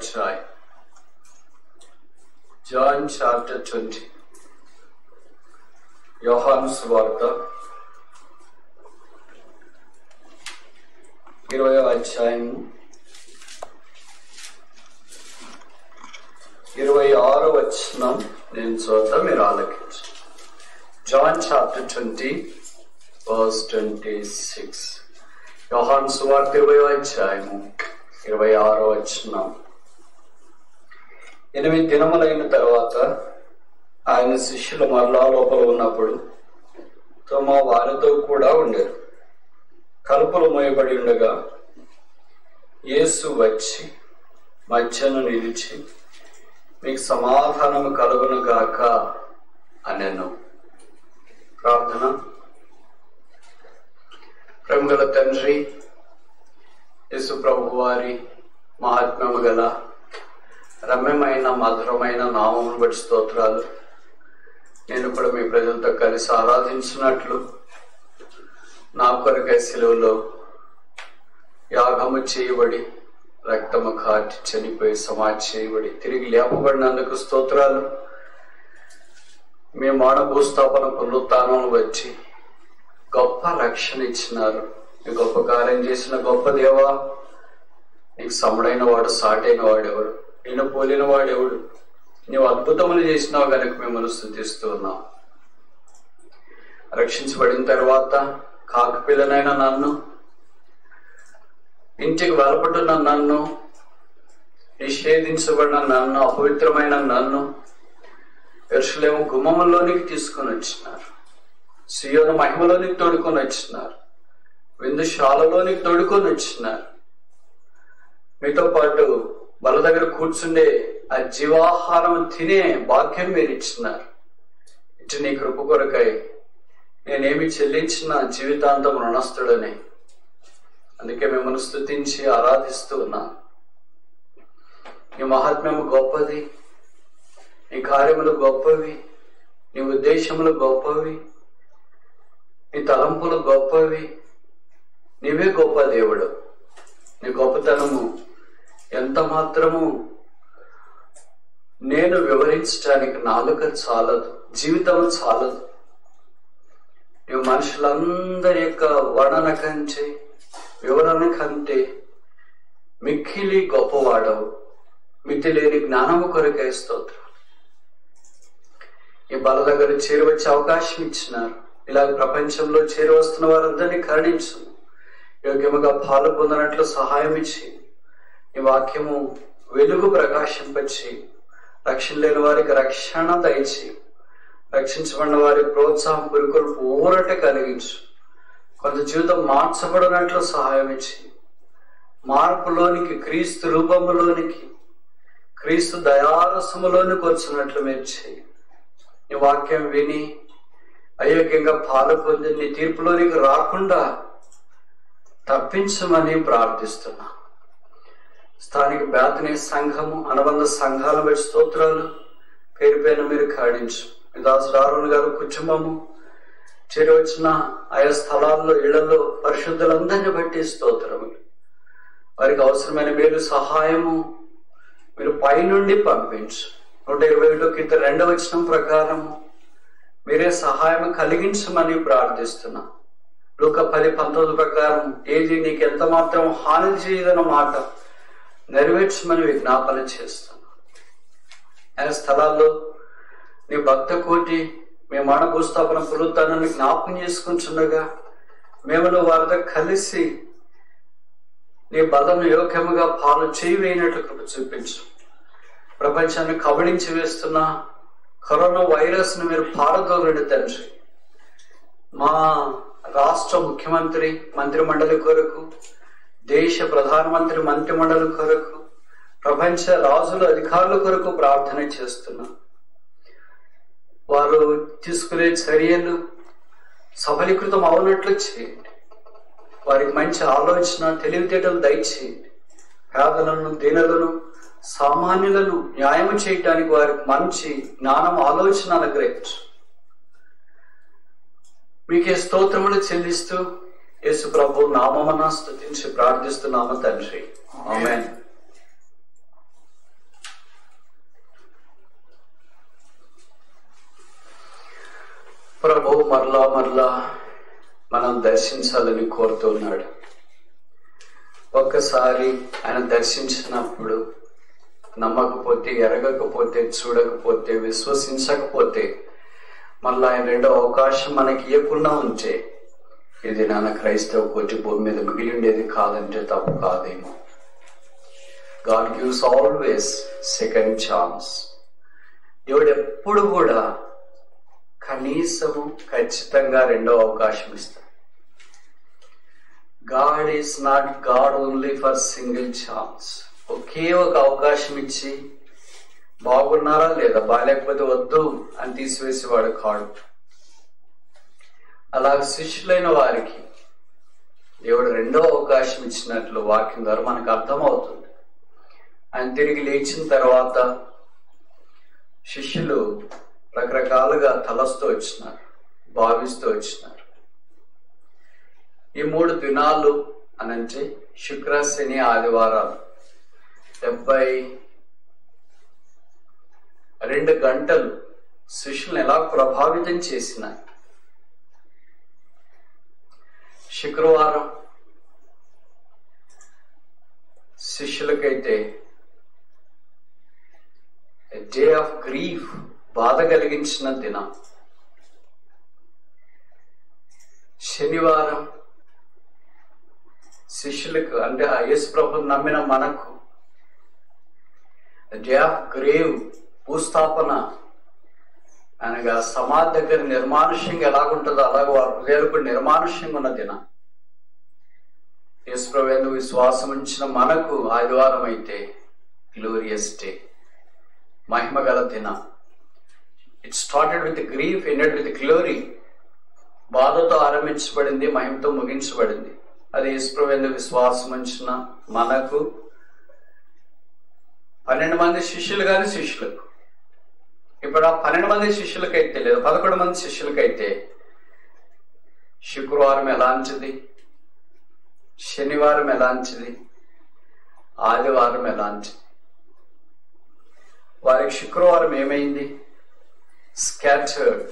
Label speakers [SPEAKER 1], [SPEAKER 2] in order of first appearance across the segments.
[SPEAKER 1] అధ్యాయం. John chapter 20. యోహాను సువార్త 20వ అధ్యాయము 26వ వచనం నేను చదువుతా, మీరు ఆలకించండి. John chapter 20 verse 26. యోహాను సువార్త 20వ అధ్యాయము 26వ వచనం. 8 దినములైన తర్వాత ఆయన శిష్యులు మరలా లోపల ఉన్నప్పుడు తమ వారితో కూడా ఉండేరు. తలుపులు మూయబడి ఉండగా యేసు వచ్చి మధ్యను నిలిచి, మీకు సమాధానము కలుగును గాక అనెను. ప్రార్థన. ప్రేమగల తండ్రి, యేసు ప్రభు వారి మహాత్మ్యము గల రమ్యమైన మధురమైన నామమును బట్టి స్తోత్రాలు. నేను కూడా మీ ప్రజలతో కలిసి ఆరాధించినట్లు నా కొరకై సిలువలో యాగము చేయబడి రక్తము కాటి చనిపోయి సమాధి చేయబడి తిరిగి లేపబడినందుకు స్తోత్రాలు. మీ మాన భూస్థాపన పునరుత్థానం వచ్చి గొప్ప రక్షణ ఇచ్చినారు. మీ గొప్ప కార్యం చేసిన గొప్ప దేవా, నీకు సముడైన వాడు సాటైన వాడెవడు? నిన్ను పోలిన వాడెవడు? నీవు అద్భుతములు చేసినావు కనుక మిమ్మల్ని స్తుతిస్తూ ఉన్నావు. రక్షించబడిన తర్వాత కాకపిల్లనైన నన్ను, ఇంటికి వెలపడున్న నన్ను, నిషేధించబడిన నన్ను, అపవిత్రమైన నన్ను యెరూషలేము గుమ్మములోనికి తీసుకొని వచ్చినారు. సియోను మహిమలోనికి తోడుకొని వచ్చినారు. విందుశాలలోనికి తోడుకొని వచ్చినారు. మీతో పాటు బల దగ్గర కూర్చుండే ఆ జీవాహారం తినే భాగ్యం మీరు ఇచ్చినారు. ఇటు నీ కృప కొరకై నేనేమి చెల్లించిన జీవితాంతం రుణస్తుడని, అందుకే మిమ్మల్ని స్తుతించి ఆరాధిస్తూ ఉన్నాను. నీ మహాత్మ్యము గొప్పది, నీ కార్యములు గొప్పవి, నీ ఉద్దేశములు గొప్పవి, నీ తలంపులు గొప్పవి. నీవే గొప్ప దేవుడు. నీ గొప్పతనము ఎంత మాత్రము నేను వివరించడానికి నాలుక చాలదు, జీవితం చాలదు. నువ్వు మనుషులందరి యొక్క వర్ణన కంటే, వివరణ కంటే మిక్కిలి గొప్పవాడవు. మితి లేని జ్ఞానము కొరకై స్తోత్రం. ఈ బల దగ్గర చేరువచ్చే అవకాశం ఇచ్చినారు. ఇలాగ ప్రపంచంలో చేరువస్తున్న వారందరినీ కరుణించు. యోగ్యముగా పాలు పొందినట్లు సహాయం ఇచ్చి, ఈ వాక్యము వెలుగు ప్రకాశింపచ్చి, రక్షణ లేని వారికి రక్షణ దయచి, రక్షించబడిన వారి ప్రోత్సాహం పురుకొల్పు ఊరట కలిగించు. కొంత జీవితం మార్చబడినట్లు సహాయం ఇచ్చి, మార్పులోనికి, క్రీస్తు రూపములోనికి, క్రీస్తు దయారసములోనికి వచ్చినట్లు మీరు చేయి. ఈ వాక్యం విని అయోగ్యంగా పాలు పొంది నీ తీర్పులోనికి రాకుండా తప్పించమని ప్రార్థిస్తున్నా. స్థానిక బేతనీ సంఘము, అనుబంధ సంఘాల బట్టి స్తోత్రాలు. పేరు పేరు మీరు కాడించు. మీ దాసుడు ఆరోన్ గారు కుటుంబము చేరి వచ్చిన ఆయా స్థలాల్లో, ఇళ్లలో పరిశుద్ధులందరినీ బట్టి స్తోత్రములు. వారికి అవసరమైన మేలు సహాయము మీరు పైనుండి పంపించు. 121 కీర్తన 2వ వచనం ప్రకారము మీరే సహాయం కలిగించమని ప్రార్థిస్తున్నా. లూకా 10:19 ప్రకారం ఏది నీకు ఎంత మాత్రం హాని చేయదన్న మాట నెరవేర్చమని విజ్ఞాపన చేస్తున్నా. ఆ స్థలాల్లో నీ భక్త కోటి మీ మాన భూస్థాపన పునరుత్థానాన్ని జ్ఞాపకం చేసుకుంటుండగా మేము వారితో కలిసి నీ బలను యోగ్యముగా పాలు చేయవేయనట్లు కృప చూపించు. ప్రపంచాన్ని కబళించి వేస్తున్న కరోనా వైరస్ ను మీరు పారదోలండి తండ్రి. మా రాష్ట్ర ముఖ్యమంత్రి మంత్రిమండలి కొరకు, దేశ ప్రధానమంత్రి మంత్రిమండలి కొరకు, ప్రపంచ రాజుల అధికారుల కొరకు ప్రార్థన చేస్తున్నా. వారు తీసుకునే చర్యలు సఫలీకృతం అవునట్లు చేయండి. వారికి మంచి ఆలోచన, తెలివితేటలు దయచేయండి. పేదలను, దీనులను, సామాన్యులను న్యాయం చేయటానికి వారికి మంచి జ్ఞానం, ఆలోచన అనుగ్రహించు. మీకే స్తోత్రములు చెల్లిస్తూ యేసు ప్రభు నామమున స్తుతించి ప్రార్థిస్తున్నాము తండ్రి. ఆమేన్. మరలా మనం దర్శించాలని కోరుతున్నాడు. ఒక్కసారి ఆయన దర్శించినప్పుడు నమ్మకపోతే, ఎరగకపోతే, చూడకపోతే, విశ్వసించకపోతే మళ్ళీ ఆయన రెండో అవకాశం మనకి ఇవ్వకుండా ఉంటే ఇది నాన్న క్రైస్తవ కోటి భూమి మీద మిగిలి ఉండేది కాదంటే తప్పు కాదేమో. God gives always second chance. దేవుడు ఎప్పుడు కూడా కనీసము ఖచ్చితంగా రెండో అవకాశం ఇస్తాడు. God is not God only for single chance. ఒకే ఒక అవకాశం ఇచ్చి బాగున్నారా లేదా, బాగాలేకపోతే వద్దు అని తీసివేసేవాడు కాడు. అలాగే శిష్యులైన వారికి దేవుడు రెండో అవకాశం ఇచ్చినట్లు వాక్యం ద్వారా మనకు అర్థమవుతుంది. ఆయన తిరిగి లేచిన తర్వాత శిష్యులు రకరకాలుగా తలస్తూ వచ్చినారు, భావిస్తూ వచ్చినారు. ఈ 3 దినాలు అనంటే శుక్ర, శని, ఆదివారాలు 72 గంటలు శిష్యులను ఎలా ప్రభావితం చేసినాయి. శుక్రవారం శిష్యులకైతే డే ఆఫ్ గ్రీఫ్, బాధ కలిగించిన దినం. శనివారం శిష్యులకు అంటే యేసు ప్రభువుని నమ్మిన మనకు డే ఆఫ్ గ్రేవ్, భూస్థాపన అనగా సమాధి దగ్గర నిర్మానుష్యంగా ఎలాగుంటుందో అలాగే వారి హృదయాలు కూడా నిర్మానుష్యంగా ఉన్న దినం. యేసు ప్రభువు యందు విశ్వాసం ఉంచిన మనకు ఆదివారం అయితే గ్లోరియస్ డే, మహిమ గల దినం. It started with grief, ended with glory. బాధతో ఆరంభించబడింది, మహిమతో ముగించబడింది. అది యేసు ప్రభువు యందు విశ్వాసం ఉంచిన మనకు 12 మంది శిష్యులు కాని శిష్యులకు. ఇప్పుడు ఆ 12 మంది శిష్యులకైతే లేదా 11 మంది శిష్యులకైతే శుక్రవారం ఎలాంటిది, శనివారం ఎలాంటిది, ఆదివారం ఎలాంటిది. వారికి శుక్రవారం ఏమైంది? స్కాటర్డ్.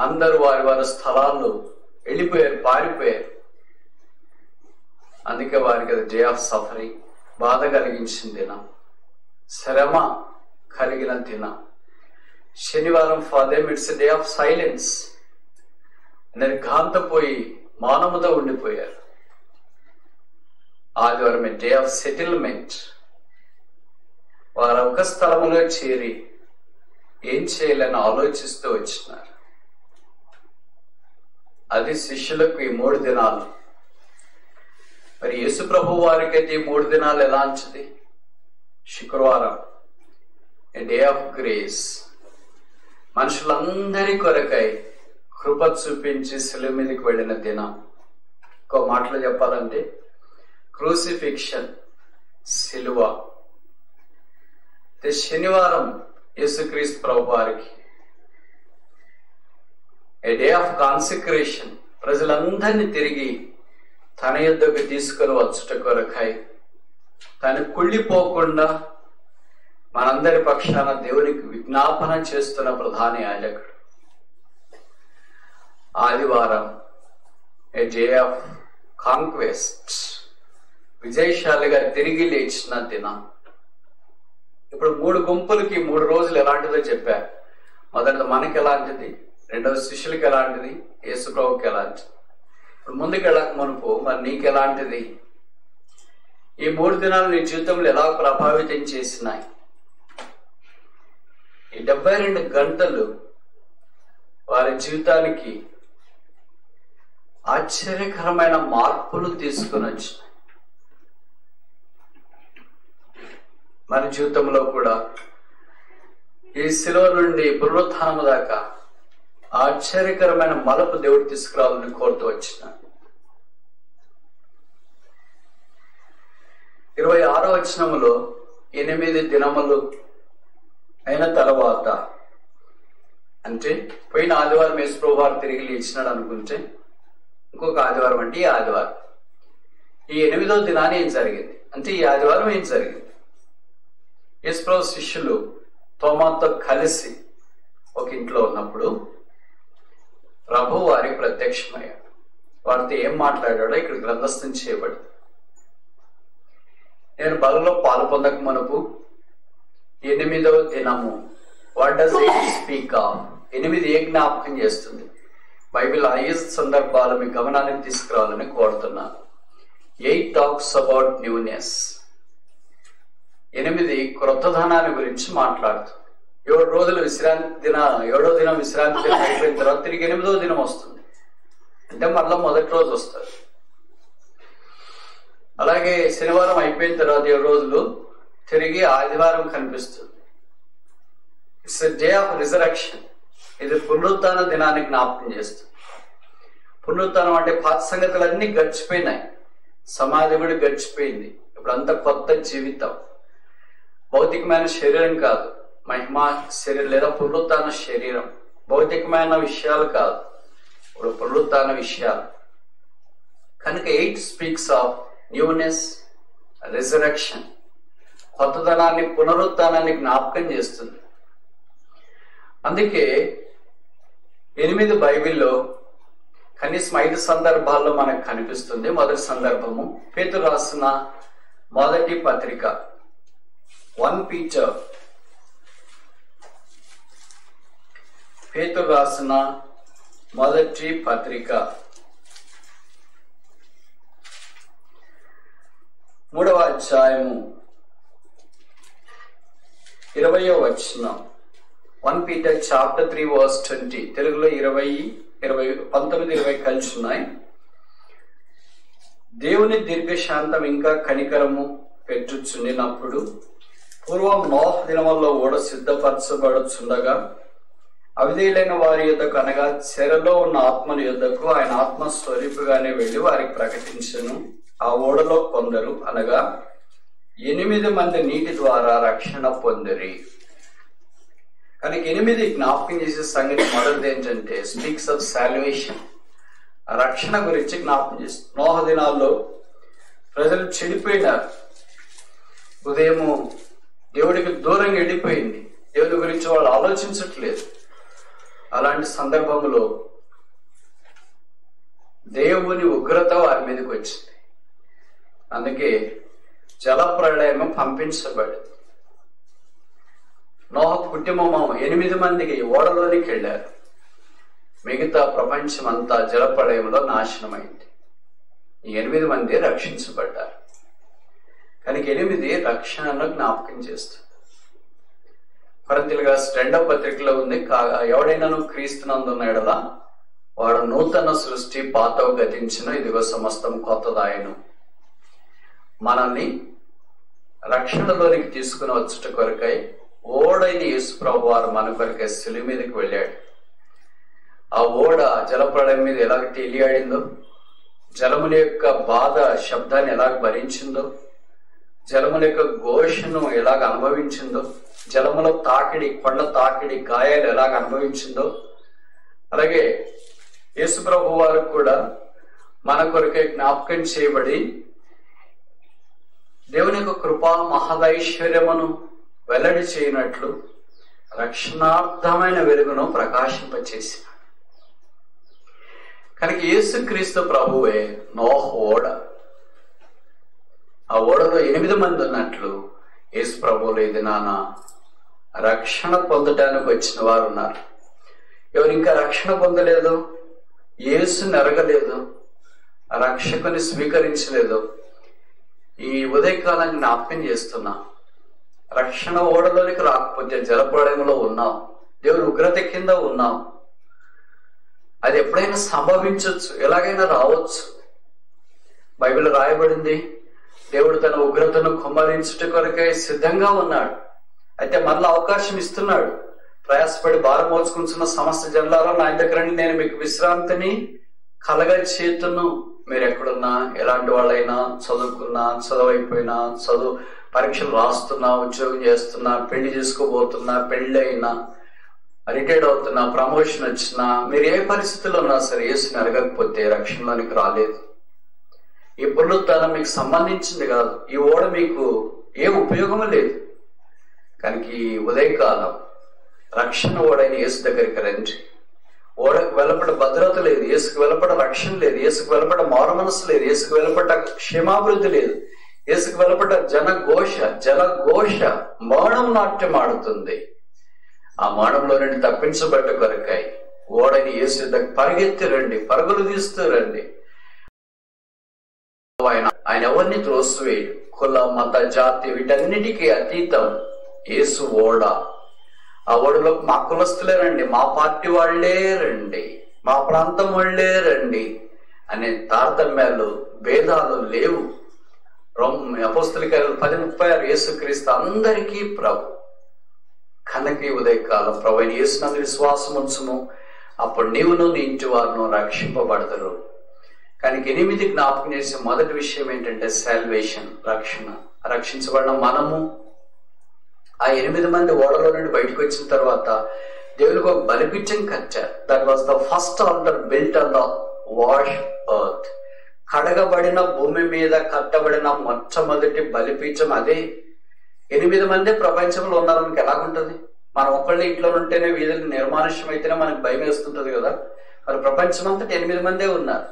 [SPEAKER 1] అందరూ వారి వారి స్థలాల్లో వెళ్ళిపోయారు, పారిపోయారు. అందుకే వారికి అది డే ఆఫ్ సఫరింగ్, బాధ కలిగించిన దినం, శ్రమ కలిగిన దినం. శనివారం for them it's day of silence, నిర్ఘాంతపోయి మౌనముతో ఉండిపోయారు. ఆదివారం డే ఆఫ్ సెటిల్మెంట్, వారు ఒక స్థలంలో చేరి ఏం చేయాలని ఆలోచిస్తూ వచ్చినారు. అది శిష్యులకు ఈ 3 దినాలు. మరి యేసు ప్రభు వారికి అయితే ఈ 3 దినాలు ఎలాంటిది? శుక్రవారం ఏ డే ఆఫ్ గ్రేస్, మనుషులందరి కొరకై కృప చూపించి శిలువ మీదకి వెళ్ళిన దినం. ఇంకో మాటలో చెప్పాలంటే క్రూసిఫిక్షన్, శిలువ. శనివారం యేసుక్రీస్తు ప్రభు వారికి ఏ డే ఆఫ్ కాన్సిక్రేషన్, ప్రజలందరినీ తిరిగి తన యుద్ధకు తీసుకొని వచ్చుట కొరకై తను కుళ్ళిపోకుండా మనందరి పక్షాన దేవునికి విజ్ఞాపన చేస్తున్న ప్రధాన యాజకుడు. ఆదివారం ఏ డే ఆఫ్ కాంక్వెస్ట్, విజయశాలిగా తిరిగి లేచిన దినం. ఇప్పుడు 3 గుంపులకి 3 రోజులు ఎలాంటిదో చెప్పారు. మొదటిది మనకి ఎలాంటిది, రెండవ శిష్యులకి ఎలాంటిది, యేసు ప్రభువుకి ఎలాంటిది. ఇప్పుడు ముందుకు వెళ్ళక మునుపు మరి నీకు ఎలాంటిది? ఈ 3 దినాలు నీ జీవితంలో ఎలా ప్రభావితం చేసినాయి? ఈ 72 గంటలు వారి జీవితానికి ఆశ్చర్యకరమైన మార్పులు తీసుకుని వచ్చినాయి. మన జీవితంలో కూడా ఈ శిలువ నుండి పునరుత్థానం దాకా ఆశ్చర్యకరమైన మలుపు దేవుడు తీసుకురావాలని కోరుతూ వచ్చినాడు. 26వ వచనములో 8 దినములు అయిన తర్వాత, అంటే పోయిన ఆదివారం యేసు ప్రభువు వారు తిరిగి లేచినాడు అనుకుంటే ఇంకొక ఆదివారం అంటే ఈ ఆదివారం. ఈ 8వ దినాన్ని ఏం జరిగింది అంటే ఈ ఆదివారం ఏం జరిగింది? యేసు ప్రభు శిష్యులు తోమాతో కలిసి ఒక ఇంట్లో ఉన్నప్పుడు ప్రభు వారికి ప్రత్యక్షమయ్యాడు. వారితో ఏం మాట్లాడాడో ఇక్కడ గ్రంథస్థం చేయబడింది. నేను బలలో పాలు పొందక మునుపు 8వ దినము, what does it speak of? 8 ఏ జ్ఞాపకం చేస్తుంది? బైబిల్ 5 సందర్భాలు మీ గమనానికి తీసుకురావాలని కోరుతున్నాను. 8 టాక్స్ అబౌట్ న్యూనెస్. 8 క్రొత్తదనాన్ని గురించి మాట్లాడుతుంది. 7 రోజులు విశ్రాంతి 7వ దినం విశ్రాంతి దినం అయిపోయిన తర్వాత తిరిగి 8వ దినం వస్తుంది. అంటే మళ్ళా మొదటి రోజు వస్తుంది. అలాగే శనివారం అయిపోయిన తర్వాత 7 రోజులు తిరిగి ఆదివారం కనిపిస్తుంది. It's a day of resurrection. ఇది పునరుత్థాన దినాన్ని జ్ఞాపకం చేస్తుంది. పునరుత్థానం అంటే పాత సంగతులన్నీ గడిచిపోయినాయి. సమాధి కూడా గడిచిపోయింది. ఇప్పుడు అంత కొత్త జీవితం. భౌతికమైన శరీరం కాదు, మహిమా శరీరం లేదా పునరుత్థాన శరీరం. భౌతికమైన విషయాలు కాదు, ఇప్పుడు పునరుత్థాన విషయాలు. కనుక 8 స్పీక్స్ ఆఫ్ న్యూనెస్, రిజరక్షన్. కొత్తదనాన్ని, పునరుత్థానాన్ని జ్ఞాపకం చేస్తుంది. అందుకే 8 బైబిల్లో కనీసం 5 సందర్భాల్లో మనకు కనిపిస్తుంది. మొదటి సందర్భము పేతురు రాసిన మొదటి పత్రిక 1 పీటర్. పేతురు రాసిన మొదటి పత్రిక 3వ అధ్యాయము 20వ వచనం. 1 Peter chapter 3 verse 20. తెలుగులో 19-20 కలిసి ఉన్నాయి. దేవుని దీర్ఘశాంతం ఇంకా కనికరము పెట్టుచుండినప్పుడు పూర్వం నోహ దినముల్లో ఓడ సిద్ధపరచబడుచుండగా అవిధేయులైన వారి యొద్దకు, అనగా చెరలో ఉన్న ఆత్మల యొద్దకు ఆయన ఆత్మస్వరూపుగానే వెళ్లి వారికి ప్రకటించెను. ఆ ఓడలో కొందరు, అనగా 8 మంది నీటి ద్వారా రక్షణ పొందిరి. కానీ 8 జ్ఞాపకం చేసే సంగతి మొదటిది ఏంటంటే స్పీక్స్ ఆఫ్ సాల్వేషన్. రక్షణ గురించి జ్ఞాపకం చేస్తుంది. నోహ దినాల్లో ప్రజలు చెడిపోయినారు. ఉదయము దేవుడికి దూరంగా వెళ్ళిపోయింది. దేవుడి గురించి వాళ్ళు ఆలోచించట్లేదు. అలాంటి సందర్భంలో దేవుని ఉగ్రత వారి మీదకి వచ్చింది. అందుకే జలప్రళయం పంపించబడింది. నోహ కుటుంబం 8 మందికి ఓడలోనికి వెళ్ళారు. మిగతా ప్రపంచం అంతా జలప్రళయంలో నాశనమైంది. ఈ 8 మంది రక్షించబడ్డారు. కనుక 8 రక్షణను జ్ఞాపకం చేస్తుంది. కొరింథీయులకు రాసిన 2వ పత్రికలో ఉంది, ఎవడైనాను క్రీస్తునందున్న ఎడల వాడు నూతన సృష్టి, పాతవు గతించిన, ఇదిగో సమస్తం కొత్తదాయను. మనల్ని రక్షణలోనికి తీసుకుని వచ్చుట కొరకై ఓడైన యేసు ప్రభు వారు మన కొరకై శిలువ మీదకి వెళ్ళాడు. ఆ ఓడ జలప్రళయం మీద ఎలాగ తేలియాడిందో, జలముల యొక్క బాధ శబ్దాన్ని ఎలాగ భరించిందో, జలముల యొక్క ఘోషను ఎలాగ అనుభవించిందో, జలముల తాకిడి, కొండ తాకిడి, గాయాలు ఎలాగ అనుభవించిందో, అలాగే యేసు ప్రభు వారు కూడా మన కొరకై జ్ఞాపకం చేయబడి దేవుని యొక్క కృపా మహదైశ్వర్యమును వెల్లడి చేయనట్లు రక్షణార్థమైన వెలుగును ప్రకాశింపచేసిన. కనుక యేసుక్రీస్తు ప్రభువే నోహ ఓడ. ఆ ఓడలో 8 మంది ఉన్నట్లు యేసు ప్రభువులు ఈ దినాన రక్షణ పొందటానికి వచ్చిన వారు ఉన్నారు. ఎవరు ఇంకా రక్షణ పొందలేదు, యేసుని ఎరగలేదు, రక్షకుని స్వీకరించలేదు, ఈ ఉదయకాలం జ్ఞాపకం చేస్తున్నా. రక్షణ ఓడలోనికి రాకపోతే జలప్రళయంలో ఉన్నావు, దేవుని ఉగ్రత కింద ఉన్నావు. అది ఎప్పుడైనా సంభవించవచ్చు, ఎలాగైనా రావచ్చు. బైబిల్ రాయబడింది, దేవుడు తన ఉగ్రతను కుమ్మరించుట కొరకై సిద్ధంగా ఉన్నాడు. అయితే మరలా అవకాశం ఇస్తున్నాడు. ప్రయాసపడి భారం మోసుకుంటున్న సమస్త జనులారా నా దగ్గర నేను మీకు విశ్రాంతిని కలగచేతును. మీరు ఎక్కడున్నా, ఎలాంటి వాళ్ళైనా, చదువుకున్నా, చదువైపోయినా, పరీక్షలు రాస్తున్నా, ఉద్యోగం చేస్తున్నా, పెళ్లి చేసుకోబోతున్నా, పెళ్లి అయినా, రిటైర్డ్ అవుతున్నా, ప్రమోషన్ వచ్చినా, మీరు ఏ పరిస్థితుల్లో ఉన్నా సరే యేసుని అడగకపోతే రక్షణలోనికి రాలేదు. ఈ పునరుత్థానం మీకు సంబంధించింది కాదు. ఈ ఓడ మీకు ఏ ఉపయోగం లేదు. కనుక ఈ ఉదయకాలం రక్షణ ఓడైన యేసు దగ్గరికి రండి. ఓడకు వెలపడ భద్రత లేదు, యేసుకు వెలపడ రక్షణ లేదు, యేసుకు వెలపడ మారు మనసు లేదు, యేసుకు వెలపడ క్షేమాభివృద్ధి లేదు, యేసుకు వెలపడ జనఘోష మౌనం నాట్యం ఆడుతుంది. ఆ మౌనంలో నుండి తప్పించబడ్డ కొరకాయి ఓడని యేసు యుద్ధకు పరిగెత్తి రండి, పరుగులు తీస్తూ రండి. ఆయన ఎవరిని త్రోసివేయడు. కుల మత జాతి వీటన్నిటికీ అతీతం యేసు ఓడ. ఆ ఓడలో మా కులస్తులే రండి, మా పార్టీ వాళ్లే రండి, మా ప్రాంతం వాళ్లే రండి అనే తారతమ్యాలు భేదాలు లేవు. అపోస్తలుల కార్యాలు 10:36 యేసుక్రీస్తు అందరికీ ప్రభు. కనుక ఈ ఉదయకాలం ప్రభు అయిన యేసునందు విశ్వాసం ఉంచుము, అప్పుడు నీవును నీ ఇంటి వారును రక్షింపబడతారు. కానీ 8 జ్ఞాపకం చేసే మొదటి విషయం ఏంటంటే సాల్వేషన్, రక్షణ. రక్షించబడిన మనము ఆ 8 మంది ఓడలో నుండి బయటకు వచ్చిన తర్వాత దేవునికి ఒక బలిపీఠం కట్టారు. That was the first altar built on the wash earth. కడగబడిన భూమి మీద కట్టబడిన మొట్టమొదటి బలిపీఠం అదే. 8 మందే ప్రపంచంలో ఉన్నారు. మనకి ఎలాగుంటది? మనం ఒక్కళ్ళ ఇంట్లో ఉంటేనే వీధులు నిర్మానుష్యం అయితేనే మనకు భయం వేస్తుంటది కదా. మరి ప్రపంచం అంతటా 8 మందే ఉన్నారు.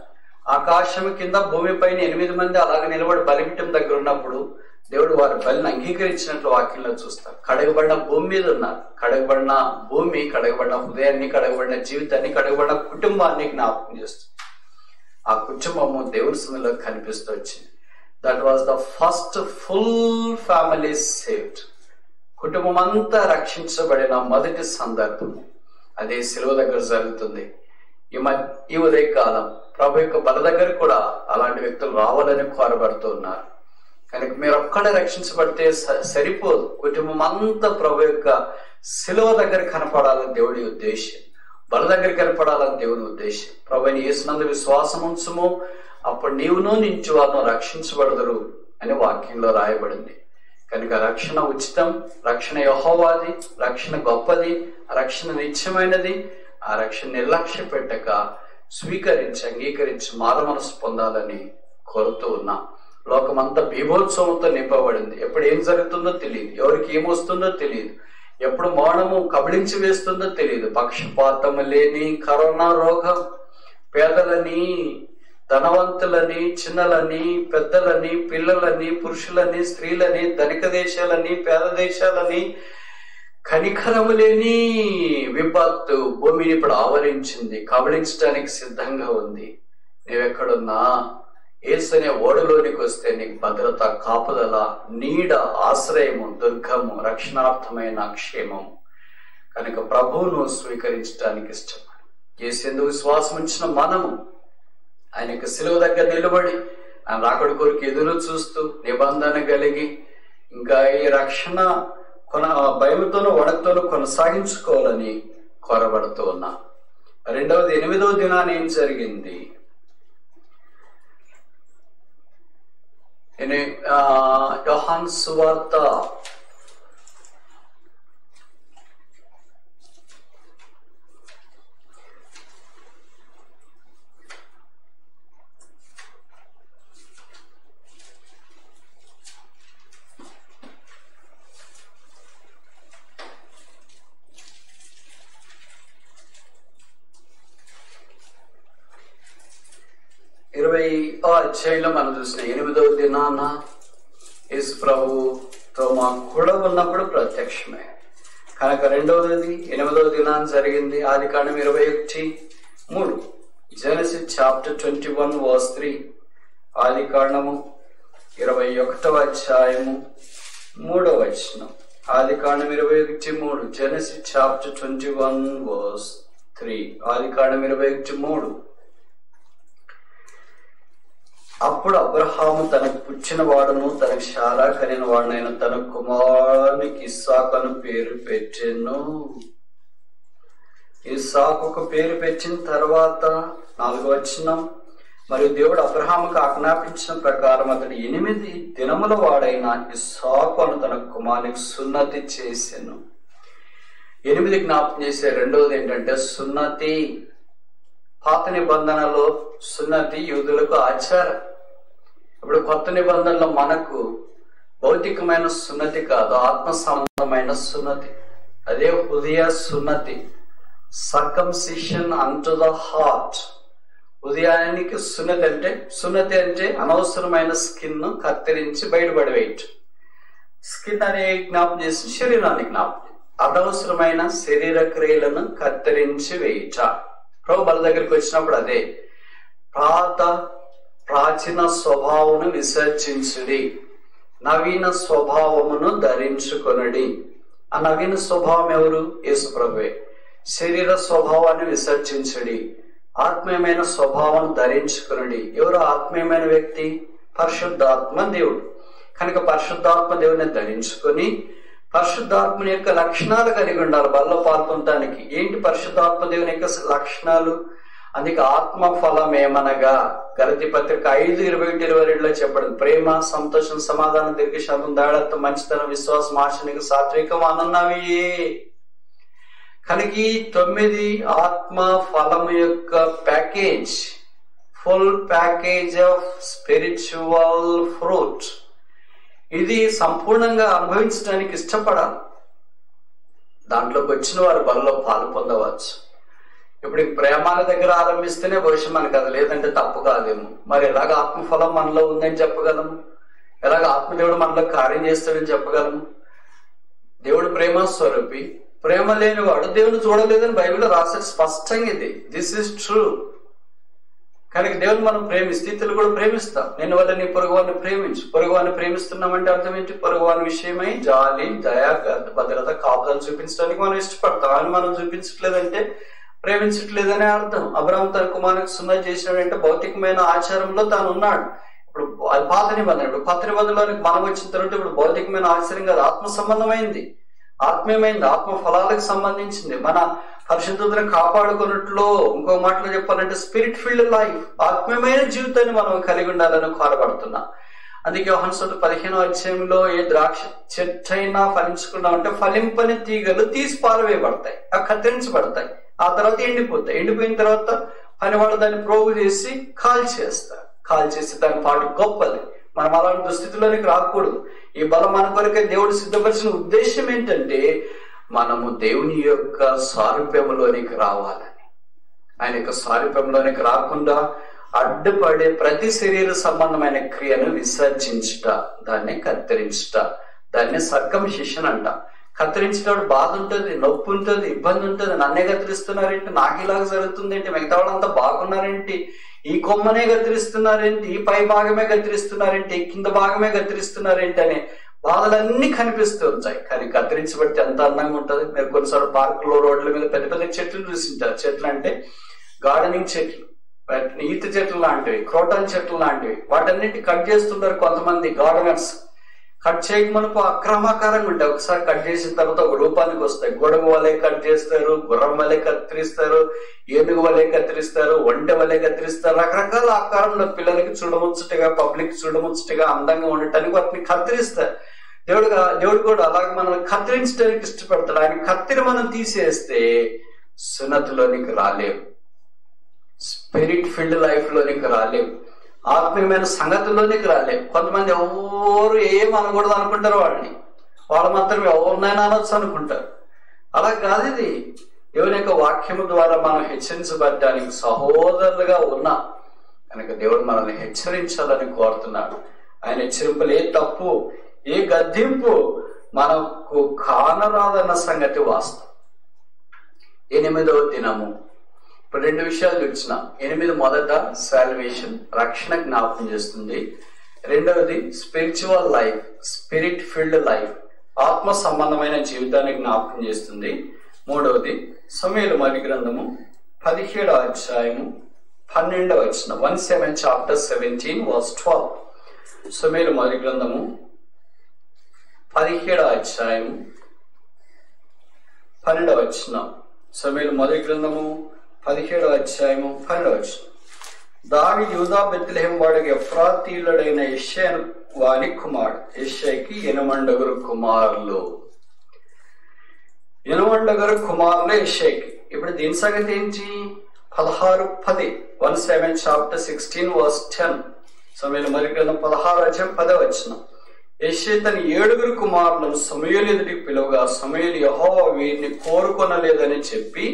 [SPEAKER 1] ఆకాశం కింద భూమి పైన 8 మంది అలాగే నిలబడి బలిపీఠం దగ్గర ఉన్నప్పుడు దేవుడు వారి బలిని అంగీకరించినట్లు వాక్యంలో చూస్తారు. కడగబడిన భూమి మీద ఉన్నారు. కడగబడిన భూమి, కడగబడిన హృదయాన్ని, కడగబడిన జీవితాన్ని, కడగబడిన కుటుంబాన్ని జ్ఞాపకం చేస్తుంది. ఆ కుటుంబము దేవుని సన్నిధిలో కనిపిస్తూ వచ్చింది. That was the first full family saved. కుటుంబం అంతా రక్షించబడిన మొదటి సందర్భం అదే శిలువ దగ్గర జరుగుతుంది. ఈ ఉదయకాలం ప్రభు యొక్క బల దగ్గర కూడా అలాంటి వ్యక్తులు రావాలని కోరబడుతూ ఉన్నారు. కనుక మీరు ఒక్కడే రక్షించబడితే సరిపోదు. కుటుంబం అంతా ప్రభు యొక్క శిలువ దగ్గర కనపడాలని దేవుడి ఉద్దేశం, బల దగ్గర కనపడాలని దేవుని ఉద్దేశం. ప్రభుని యేసునందు విశ్వాసం ఉంచుము, అప్పుడు నీవును నీ ఇంటి వారును రక్షించబడదురు అని వాక్యంలో రాయబడింది. కనుక రక్షణ ఉచితం, రక్షణ యెహోవాది, రక్షణ గొప్పది, రక్షణ నిత్యమైనది. ఆ రక్షణ నిర్లక్ష్య పెట్టక స్వీకరించి అంగీకరించి మారు మనసు పొందాలని కోరుతూ ఉన్నాం. లోకమంతా బీభోత్సవంతో నింపబడింది. ఎప్పుడు ఏం జరుగుతుందో తెలియదు, ఎవరికి ఏమొస్తుందో తెలియదు, ఎప్పుడు మౌనము కబళించి వేస్తుందో తెలియదు. పక్షపాతము లేని కరోనా రోగం పేదలని, ధనవంతులని, చిన్నలని, పెద్దలని, పిల్లలని, పురుషులని, స్త్రీలని, ధనిక దేశాలని, పేద దేశాలని, కనికరము లేని విపత్తు భూమిని ఇప్పుడు ఆవరించింది, కబళించడానికి సిద్ధంగా ఉంది. నీవెక్కడున్నా యేసు అనే ఓడలోనికి వస్తే నీకు భద్రత, కాపుదల, నీడ, ఆశ్రయము, దుర్గము, రక్షణార్థమైన క్షేమము. కనుక ప్రభువును స్వీకరించడానికి ఇష్టపడి యేసు యందు విశ్వాసం ఉంచిన మనము ఆయనకు శిలువ దగ్గర నిలబడి ఆయన రాకడ కొరకు ఎదురు చూస్తూ నిబంధన కలిగి ఇంకా ఈ రక్షణ భయంతోనూ వణకుతోనూ కొనసాగించుకోవాలని కోరబడుతూ ఉన్నా. రెండవది 8వ దినాన ఏం జరిగింది? యోహాను సువార్త 20వ అధ్యాయంలో మనం చూసిన 8వ దినాన యేసు ప్రభుతో మా కూడా ఉన్నప్పుడు ప్రత్యక్షమే. కనుక రెండవది 8వ దినాన జరిగింది. ఆదికాండం 21:3, జెనసిస్ చాప్టర్ 21 verse 3. ఆదికాండము 21వ అధ్యాయము 3వ వచనం. ఆదికాండం 21:3, జెనసిస్ చాప్టర్ 21 verse 3. ఆదికాండం 21:3. అప్పుడు అబ్రహాము తనకు పుచ్చిన వాడును తనకు శారా కనిన వాడునైన తన కుమారునికి ఇస్సాకు పేరు పెట్టెను. ఇస్సాకు పేరు పెట్టిన తర్వాత 4వ వచనం, మరియు దేవుడు అబ్రహాముకు ఆజ్ఞాపించిన ప్రకారం అతడు 8 దినముల వాడైన ఇస్సాకు తన కుమారునికి సున్నతి చేసెను. 8 జ్ఞాపకం చేసే రెండవది ఏంటంటే సున్నతి. పాత నిబంధనలో సున్నతి యూదులకు ఆచారం. ఇప్పుడు కొత్త నిబంధనలో మనకు భౌతికమైన సున్నతి కాదు, ఆత్మ సంబంధమైన సున్నతి. అదే హృదయ సున్నతి. Circumcision unto the heart. ఉదయానికి సున్నతి అంటే అనవసరమైన స్కిన్ కత్తిరించి బయటపడివేయటం. స్కిన్ అనే జ్ఞాపం చేసి శరీరాన్ని జ్ఞాపం, అనవసరమైన శరీర క్రియలను కత్తిరించి వేయట. ప్రభు బల దగ్గరికి వచ్చినప్పుడు అదే ప్రాచీన స్వభావమును విసర్జించుడి, నవీన స్వభావమును ధరించుకొనుడి. ఆ నవీన స్వభావం ఎవరు? యేసు ప్రభువే. శరీర స్వభావాన్ని విసర్జించుడి, ఆత్మీయమైన స్వభావం ధరించుకునుడి. ఎవరు ఆత్మీయమైన వ్యక్తి? పరిశుద్ధాత్మ దేవుడు. కనుక పరిశుద్ధాత్మ దేవుని ధరించుకొని పరిశుద్ధాత్మ యొక్క లక్షణాలు కలిగి ఉండాలి బల్లో పాల్గొనడానికి. ఏంటి పరిశుద్ధాత్మ దేవుని యొక్క లక్షణాలు? అందుకే ఆత్మ ఫలం ఏమనగా గలతీ పత్రిక 5:21-22 చెప్పడం, ప్రేమ, సంతోషం, సమాధానం, దీర్ఘశాంతం, దాడత్వం, మంచితనం, విశ్వాసం, ఆశనిక, సాత్వికం అన్నవి. కనుక ఈ 9 ఆత్మ ఫలము యొక్క package, full package of spiritual fruit, ఇది సంపూర్ణంగా అనుభవించడానికి ఇష్టపడాలి. దాంట్లోకి వచ్చిన వారు బలలో పాలు పొందవచ్చు. ఇప్పుడు ప్రేమాల దగ్గర ఆరంభిస్తేనే భవిష్యం మనకు అది లేదంటే తప్పు కాదేమో. మరి ఎలాగ ఆత్మఫలం మనలో ఉందని చెప్పగలము? ఎలాగ ఆత్మదేవుడు మనలో కార్యం చేస్తాడని చెప్పగలము? దేవుడు ప్రేమ స్వరూపి. ప్రేమ లేనివాడు దేవుని చూడలేదని బైబిల్లో రాశారు స్పష్టంగా. ఇది దిస్ ఇస్ ట్రూ. కనుక దేవుని మనం ప్రేమిస్తే ఇతరులు కూడా ప్రేమిస్తాం. నేను వల్ల నీ పొరుగువాన్ని ప్రేమించు. పొరుగువాన్ని ప్రేమిస్తున్నామంటే అర్థం ఏంటి? పొరుగువాని విషయమై జాలి, దయ, భద్రత, కాపుదలు చూపించడానికి మనం ఇష్టపడతాం. అని మనం చూపించట్లేదంటే ప్రేమించట్లేదనే అర్థం. అబ్రాహాము తన కుమారునికి సున్నతి చేసినాడంటే భౌతికమైన ఆచారంలో తాను ఉన్నాడు. ఇప్పుడు అది పాత నిబంధన. ఇప్పుడు కొత్త నిబంధనలోనికి మనం వచ్చిన తర్వాత ఇప్పుడు భౌతికమైన ఆచారం కాదు, ఆత్మ సంబంధమైంది, ఆత్మీయమైంది, ఆత్మ ఫలాలకు సంబంధించింది. మన పరిశుద్ధతను కాపాడుకున్నట్లు ఇంకో మాటలో చెప్పాలంటే స్పిరిట్ ఫీల్డ్ లైఫ్, ఆత్మీయమైన జీవితాన్ని మనం కలిగి ఉండాలని కోరబడుతున్నాం. అందుకే యోహాను సువార్త 15వ అధ్యాయంలో ఏ ద్రాక్ష చెట్టైనా ఫలించుకున్నామంటే ఫలింపని తీగలు తీసి పారవేయబడతాయి, అవి కత్తిరించబడతాయి, ఆ తర్వాత ఎండిపోతాయి. ఎండిపోయిన తర్వాత పనివాడు దాన్ని ప్రోగు చేసి కాల్చేస్తారు. కాల్చేసి దాని పాటు గొప్పది. మనం అలాంటి దుస్థితిలోనికి రాకూడదు. ఈ బలం మన కొరకే దేవుడు సిద్ధపరిచిన ఉద్దేశం ఏంటంటే మనము దేవుని యొక్క సారూప్యములోనికి రావాలని. ఆయన యొక్క సారూప్యంలోనికి రాకుండా అడ్డుపడే ప్రతి శరీర సంబంధమైన క్రియను విసర్జించుట, దాన్ని కత్తిరించుట, దాన్ని సర్కంసిషన్ అంట. కత్తిరించేటప్పుడు బాధ ఉంటుంది, నొప్పి ఉంటుంది, ఇబ్బంది ఉంటుంది. నన్నే కత్తిరిస్తున్నారేంటి, నాకు ఇలాగ జరుగుతుంది ఏంటి, మిగతా వాళ్ళంతా బాగున్నారేంటి, ఈ కొమ్మనే కత్తిరిస్తున్నారేంటి, ఈ పై భాగమే కత్తిరిస్తున్నారేంటి, ఈ కింద భాగమే కత్తిరిస్తున్నారేంటి అనే బాధలన్నీ కనిపిస్తూ ఉంటాయి. కానీ కత్తిరించబడితే ఎంత అందంగా ఉంటుంది. మీరు కొన్నిసార్లు పార్కులో, రోడ్ల మీద పెద్ద పెద్ద చెట్లు చూసింటారు. చెట్లు అంటే గార్డెనింగ్ చెట్లు, ఈత చెట్లు లాంటివి, క్రోటన్ చెట్లు లాంటివి. వాటన్నిటి కట్ చేస్తుంటారు కొంతమంది గార్డెనర్స్. కట్ చేయకమునుపు అక్రమాకారంగా ఉంటాయి. ఒకసారి కట్ చేసిన తర్వాత ఒక రూపానికి వస్తాయి. గొడవ వలె కట్ చేస్తారు, గుర్రం వలె కత్తిరిస్తారు, ఏనుగు వలె కత్తిరిస్తారు, ఒంటె వలె కత్తిరిస్తారు. రకరకాల ఆకారంలో పిల్లలకి చూడముచ్చటగా, పబ్లిక్ చూడముచ్చటగా, అందంగా ఉండటానికి వాటిని కత్తిరిస్తారు. దేవుడు కూడా అలాగే మనల్ని కత్తిరించడానికి ఇష్టపడతాడు. ఆయన కత్తిరి మనం తీసేస్తే సున్నతిలోనికి రాలేము, స్పిరిట్ ఫీల్డ్ లైఫ్ లోనికి రాలేము, ఆత్మీయమైన సంగతుల్లోనికి రాలేము. కొంతమంది ఎవరు ఏం అనకూడదు అనుకుంటారు. వాళ్ళు మాత్రం ఎవరినైనా అనొచ్చు అనుకుంటారు. అలా కాదు. ఇది దేవుని యొక్క వాక్యము ద్వారా మనం హెచ్చరించబడటానికి సహోదరులుగా ఉన్నా కనుక దేవుడు మనల్ని హెచ్చరించాలని కోరుతున్నాడు. ఆయన హెచ్చరింపులు ఏ తప్పు, ఏ గద్దింపు మనకు కానరాదన్న సంగతి వాస్తవం. 8వ దినము. ఇప్పుడు 2 విషయాలు చూసిన. 8 మొదట సాల్వేషన్, రక్షణ జ్ఞాపకం చేస్తుంది. 2వది spiritual life, spirit filled life, ఆత్మ సంబంధమైన జీవితాన్ని జ్ఞాపకం చేస్తుంది. 3వది సమూయేలు మొదటి గ్రంథము 17వ అధ్యాయము 12వ వచనం. 1 chapter 17 verse 12. సమూయేలు మొదటి గ్రంథము 17వ అధ్యాయము 12వ వచనం. సమూయేలు మొదటి గ్రంథము 17వ అధ్యాయము 12వ వచనం. దావీదు యూదా బెత్లెహేము వాడికి ఎఫ్రాతీయుడైన యెషయా వాని కుమారుడు. యెషయాకి 8 కుమారులు. 8 కుమారులు యెషయాకి. ఇప్పుడు దీని సంగతి ఏంటి? 16:10. 1 chapter 16 verse 10. సమూయేలు మొదటి గ్రంథం 16వ అధ్యాయం 10వ వచనం. యెషయా తన 7 కుమారులను సమూయేలు ఎదుటికి పిలువగా సమూయేలు యెహోవా వీరిని కోరుకొనలేదని చెప్పి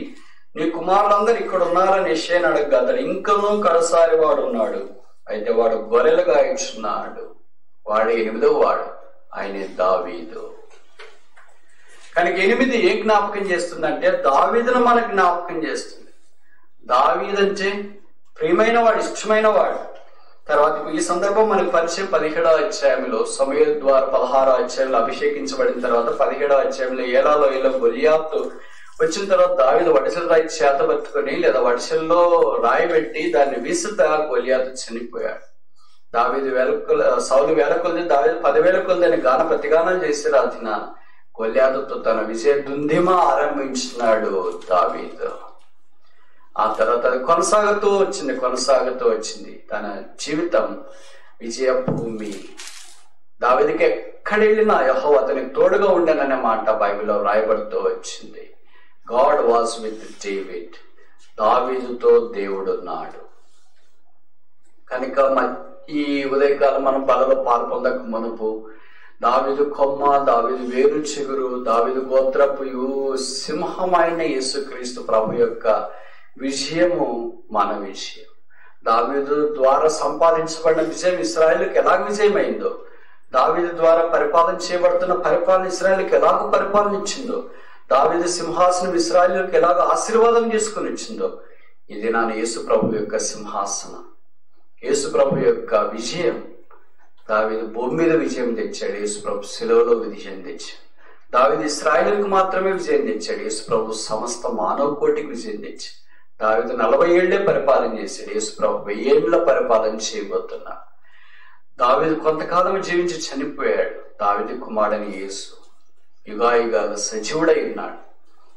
[SPEAKER 1] నీ కుమారులందరూ ఇక్కడ ఉన్నారని యెషయాను అడగగా అతడు ఇంకనూ కడసారి వాడు ఉన్నాడు, అయితే వాడు గొర్రెలుగా ఇచ్చున్నాడు. వాడు 8వ వాడు, ఆయనే దావీదు. కనుక 8 ఏ జ్ఞాపకం చేస్తుందంటే దావీదును మనకు జ్ఞాపకం చేస్తుంది. దావీదు అంటే ప్రియమైన వాడు, ఇష్టమైన వాడు. తర్వాత ఈ సందర్భం మనకు పరిచయం 17వ అధ్యాయంలో, సమూయేలు ద్వారా 16వ అధ్యాయంలో అభిషేకించబడిన తర్వాత 17వ అధ్యాయంలో ఏలాలో గొలియాతు వచ్చిన తర్వాత దావీదు వడిసెల రాయి చేత పట్టుకొని లేదా వడిసెల్లో రాయి పెట్టి దాన్ని విసురుతా గొలియాతు చనిపోయాడు. దావీదు సౌలు 1000 కొలది, దావీదు 10,000 కొలదని గాన ప్రతిగానం చేసి రాతిన గొలియాతుతో తన విజయ దుందిమ ఆరంభించినాడు దావీదు. ఆ తర్వాత అది కొనసాగుతూ వచ్చింది. తన జీవితం విజయ భూమి. దావీదుకి ఎక్కడ వెళ్ళినా యెహోవా అతనికి తోడుగా ఉండననే మాట బైబిల్లో రాయబడుతూ వచ్చింది. God was with David. దావీదుతో దేవుడున్నాడు. కనుక ఈ ఉదయకాలం మనం బలలో పాల్పొందక మునుపు దావీదు కొమ్మ, దావీదు వేరు చిగురు, దావీదు గోత్రపు సింహమైన యేసుక్రీస్తు ప్రభు యొక్క విజయము మన విజయం. దావీదు ద్వారా సంపాదించబడిన విజయం ఇశ్రాయేలుకి ఎలాగ విజయమైందో, దావీదు ద్వారా పరిపాలన చేయబడుతున్న పరిపాలన ఇశ్రాయేలుకి ఎలాగ పరిపాలన ఇచ్చిందో, దావీదు సింహాసనం ఇశ్రాయేలుకి ఎలాగ ఆశీర్వాదం చేసుకుని ఇచ్చిందో, ఇది నా యేసు ప్రభు యొక్క సింహాసనం, యేసు ప్రభు యొక్క విజయం. దావీదు భూమి మీద విజయం తెచ్చాడు, యేసు ప్రభు శిలువలో విజయం తెచ్చాడు. దావీదు ఇశ్రాయేలుకు మాత్రమే విజయం తెచ్చాడు, యేసు ప్రభు సమస్త మానవ కోటికి విజయం తెచ్చాడు. దావీదు 40 ఏళ్లే పరిపాలన చేశాడు, యేసు ప్రభు 1000 ఏళ్ల పరిపాలన చేయబోతున్నాడు. దావీదు కొంతకాలం జీవించి చనిపోయాడు. దావీదు కుమారుడైన యేసు యుగాయుగాలు సజీవుడై ఉన్నాడు.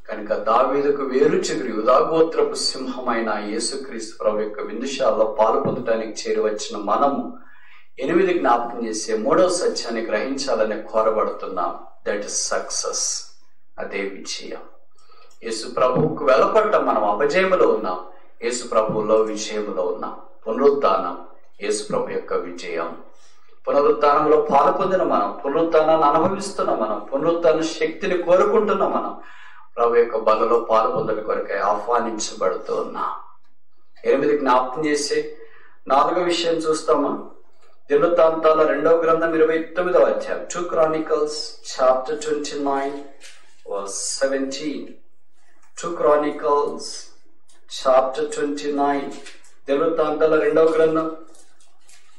[SPEAKER 1] కనుక దావీదుకు వేరు చిగురు యూదా గోత్రపు సింహమైన యేసుక్రీస్తు ప్రభు యొక్క విందుశాలలో పాలు పొందడానికి చేరువచ్చిన మనము 8 జ్ఞాపకం చేసే 3వ సత్యాన్ని గ్రహించాలని కోరబడుతున్నాం. That is success. అదే విజయం. యేసు ప్రభువుకు వెలపడ్డం మనం అపజయములో ఉన్నాం, యేసు ప్రభువులో విజయములో ఉన్నాం. పునరుత్థానం యేసు ప్రభు యొక్క విజయం. పునరుత్థానంలో పాలు పొందిన మనం, పునరుత్థానాన్ని అనుభవిస్తున్న మనం, పునరుత్థాన శక్తిని కోరుకుంటున్న మనం ప్రభు యొక్క బలలో పాలు పొందడం కొరకై ఆహ్వానించబడుతూ ఉన్నాం. 8 జ్ఞాపకం చేసే 4వ విషయం చూస్తామా? దినవృత్తాంతాల 2వ గ్రంథం 29వ అధ్యాయం, 2 Chronicles chapter 29 verse 17. 2 Chronicles chapter 29, దినవృత్తాంతాల 2వ గ్రంథం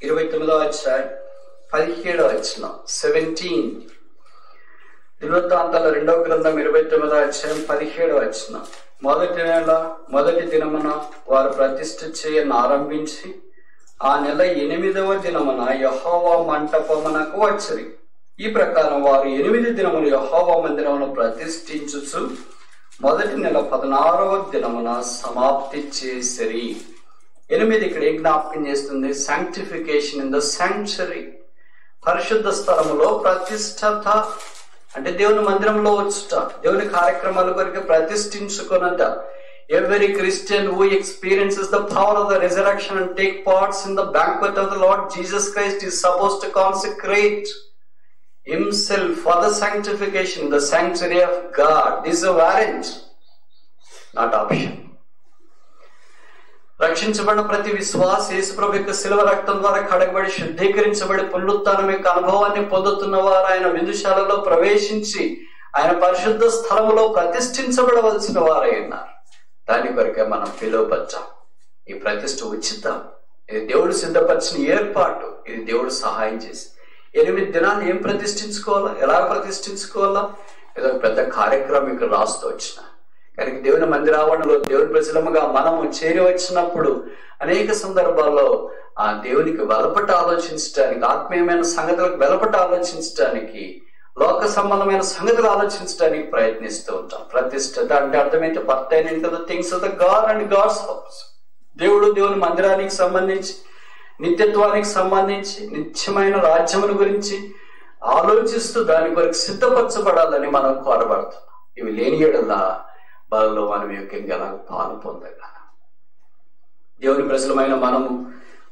[SPEAKER 1] 29వ అధ్యాయం 17వ వచనం. 17. దినవృత్తాంతాల 2వ గ్రంథం 29వ అధ్యాయం 17వ వచనం. మొదటి దినమున వారు ప్రతిష్ఠ చేయనారంభించి ఆ నెల 8వ దినమున యెహోవా మంటపమునకు వచ్చిరి. ఈ ప్రకారం వారు 8 దినములు యెహోవా మందిరమును ప్రతిష్ఠించుచు మొదటి నెల 16వ దినమున సమాప్తి చేసిరి. 8 ఇక్కడ ఏం జ్ఞాపకం చేస్తుంది? Sanctification in the sanctuary. పరిశుద్ధ స్థలములో ప్రతిష్టత అంటే దేవుని మందిరంలో వచ్చుట, దేవుని కార్యక్రమాల కొరకు ప్రతిష్ఠించుకొనుట. Every Christian who experiences the power of the resurrection and take parts in the banquet of the Lord Jesus Christ is supposed to consecrate himself for the sanctification, the sanctuary of God. This is a warrant, not option. రక్షించబడిన ప్రతి విశ్వాస యేసుప్రభు యొక్క శిలువ రక్తం ద్వారా కడగబడి శుద్ధీకరించబడి పునరుత్థానం యొక్క అనుభవాన్ని పొందుతున్న వారు ఆయన విందుశాలలో ప్రవేశించి ఆయన పరిశుద్ధ స్థలములో ప్రతిష్ఠించబడవలసిన వారై ఉన్నారు. దాని కొరకే మనం పిలువబడ్డాం. ఈ ప్రతిష్ఠ ఉచితం. ఇది దేవుడు సిద్ధపరిచిన ఏర్పాటు. ఇది దేవుడు సహాయం చేసి 8 దినాలు ఏం ప్రతిష్ఠించుకోవాలా, ఎలా ప్రతిష్ఠించుకోవాలా, ఏదో పెద్ద కార్యక్రమం ఇక్కడ రాస్తూ వచ్చిన. కనుక దేవుని మందిరావరణలో దేవుని ప్రజలముగా మనము చేరి వచ్చినప్పుడు అనేక సందర్భాల్లో ఆ దేవునికి వెలపట ఆలోచించడానికి, ఆత్మీయమైన సంగతులకు వెలపట ఆలోచించడానికి, లోక సంబంధమైన సంగతులు ఆలోచించడానికి ప్రయత్నిస్తూ ఉంటాం. ప్రతిష్ఠత అంటే అర్థమైతే pertinent to the things of the God and God's house. దేవుని మందిరానికి సంబంధించి, నిత్యత్వానికి సంబంధించి, నిత్యమైన రాజ్యమును గురించి ఆలోచిస్తూ దాని కొరకు సిద్ధపరచబడాలని మనం కోరబడుతున్నాం. ఇవి లేని యెడల బలలో మనం యోగ్యంగా పాలు పొందగలం. దేవుని ప్రజలమైన మనము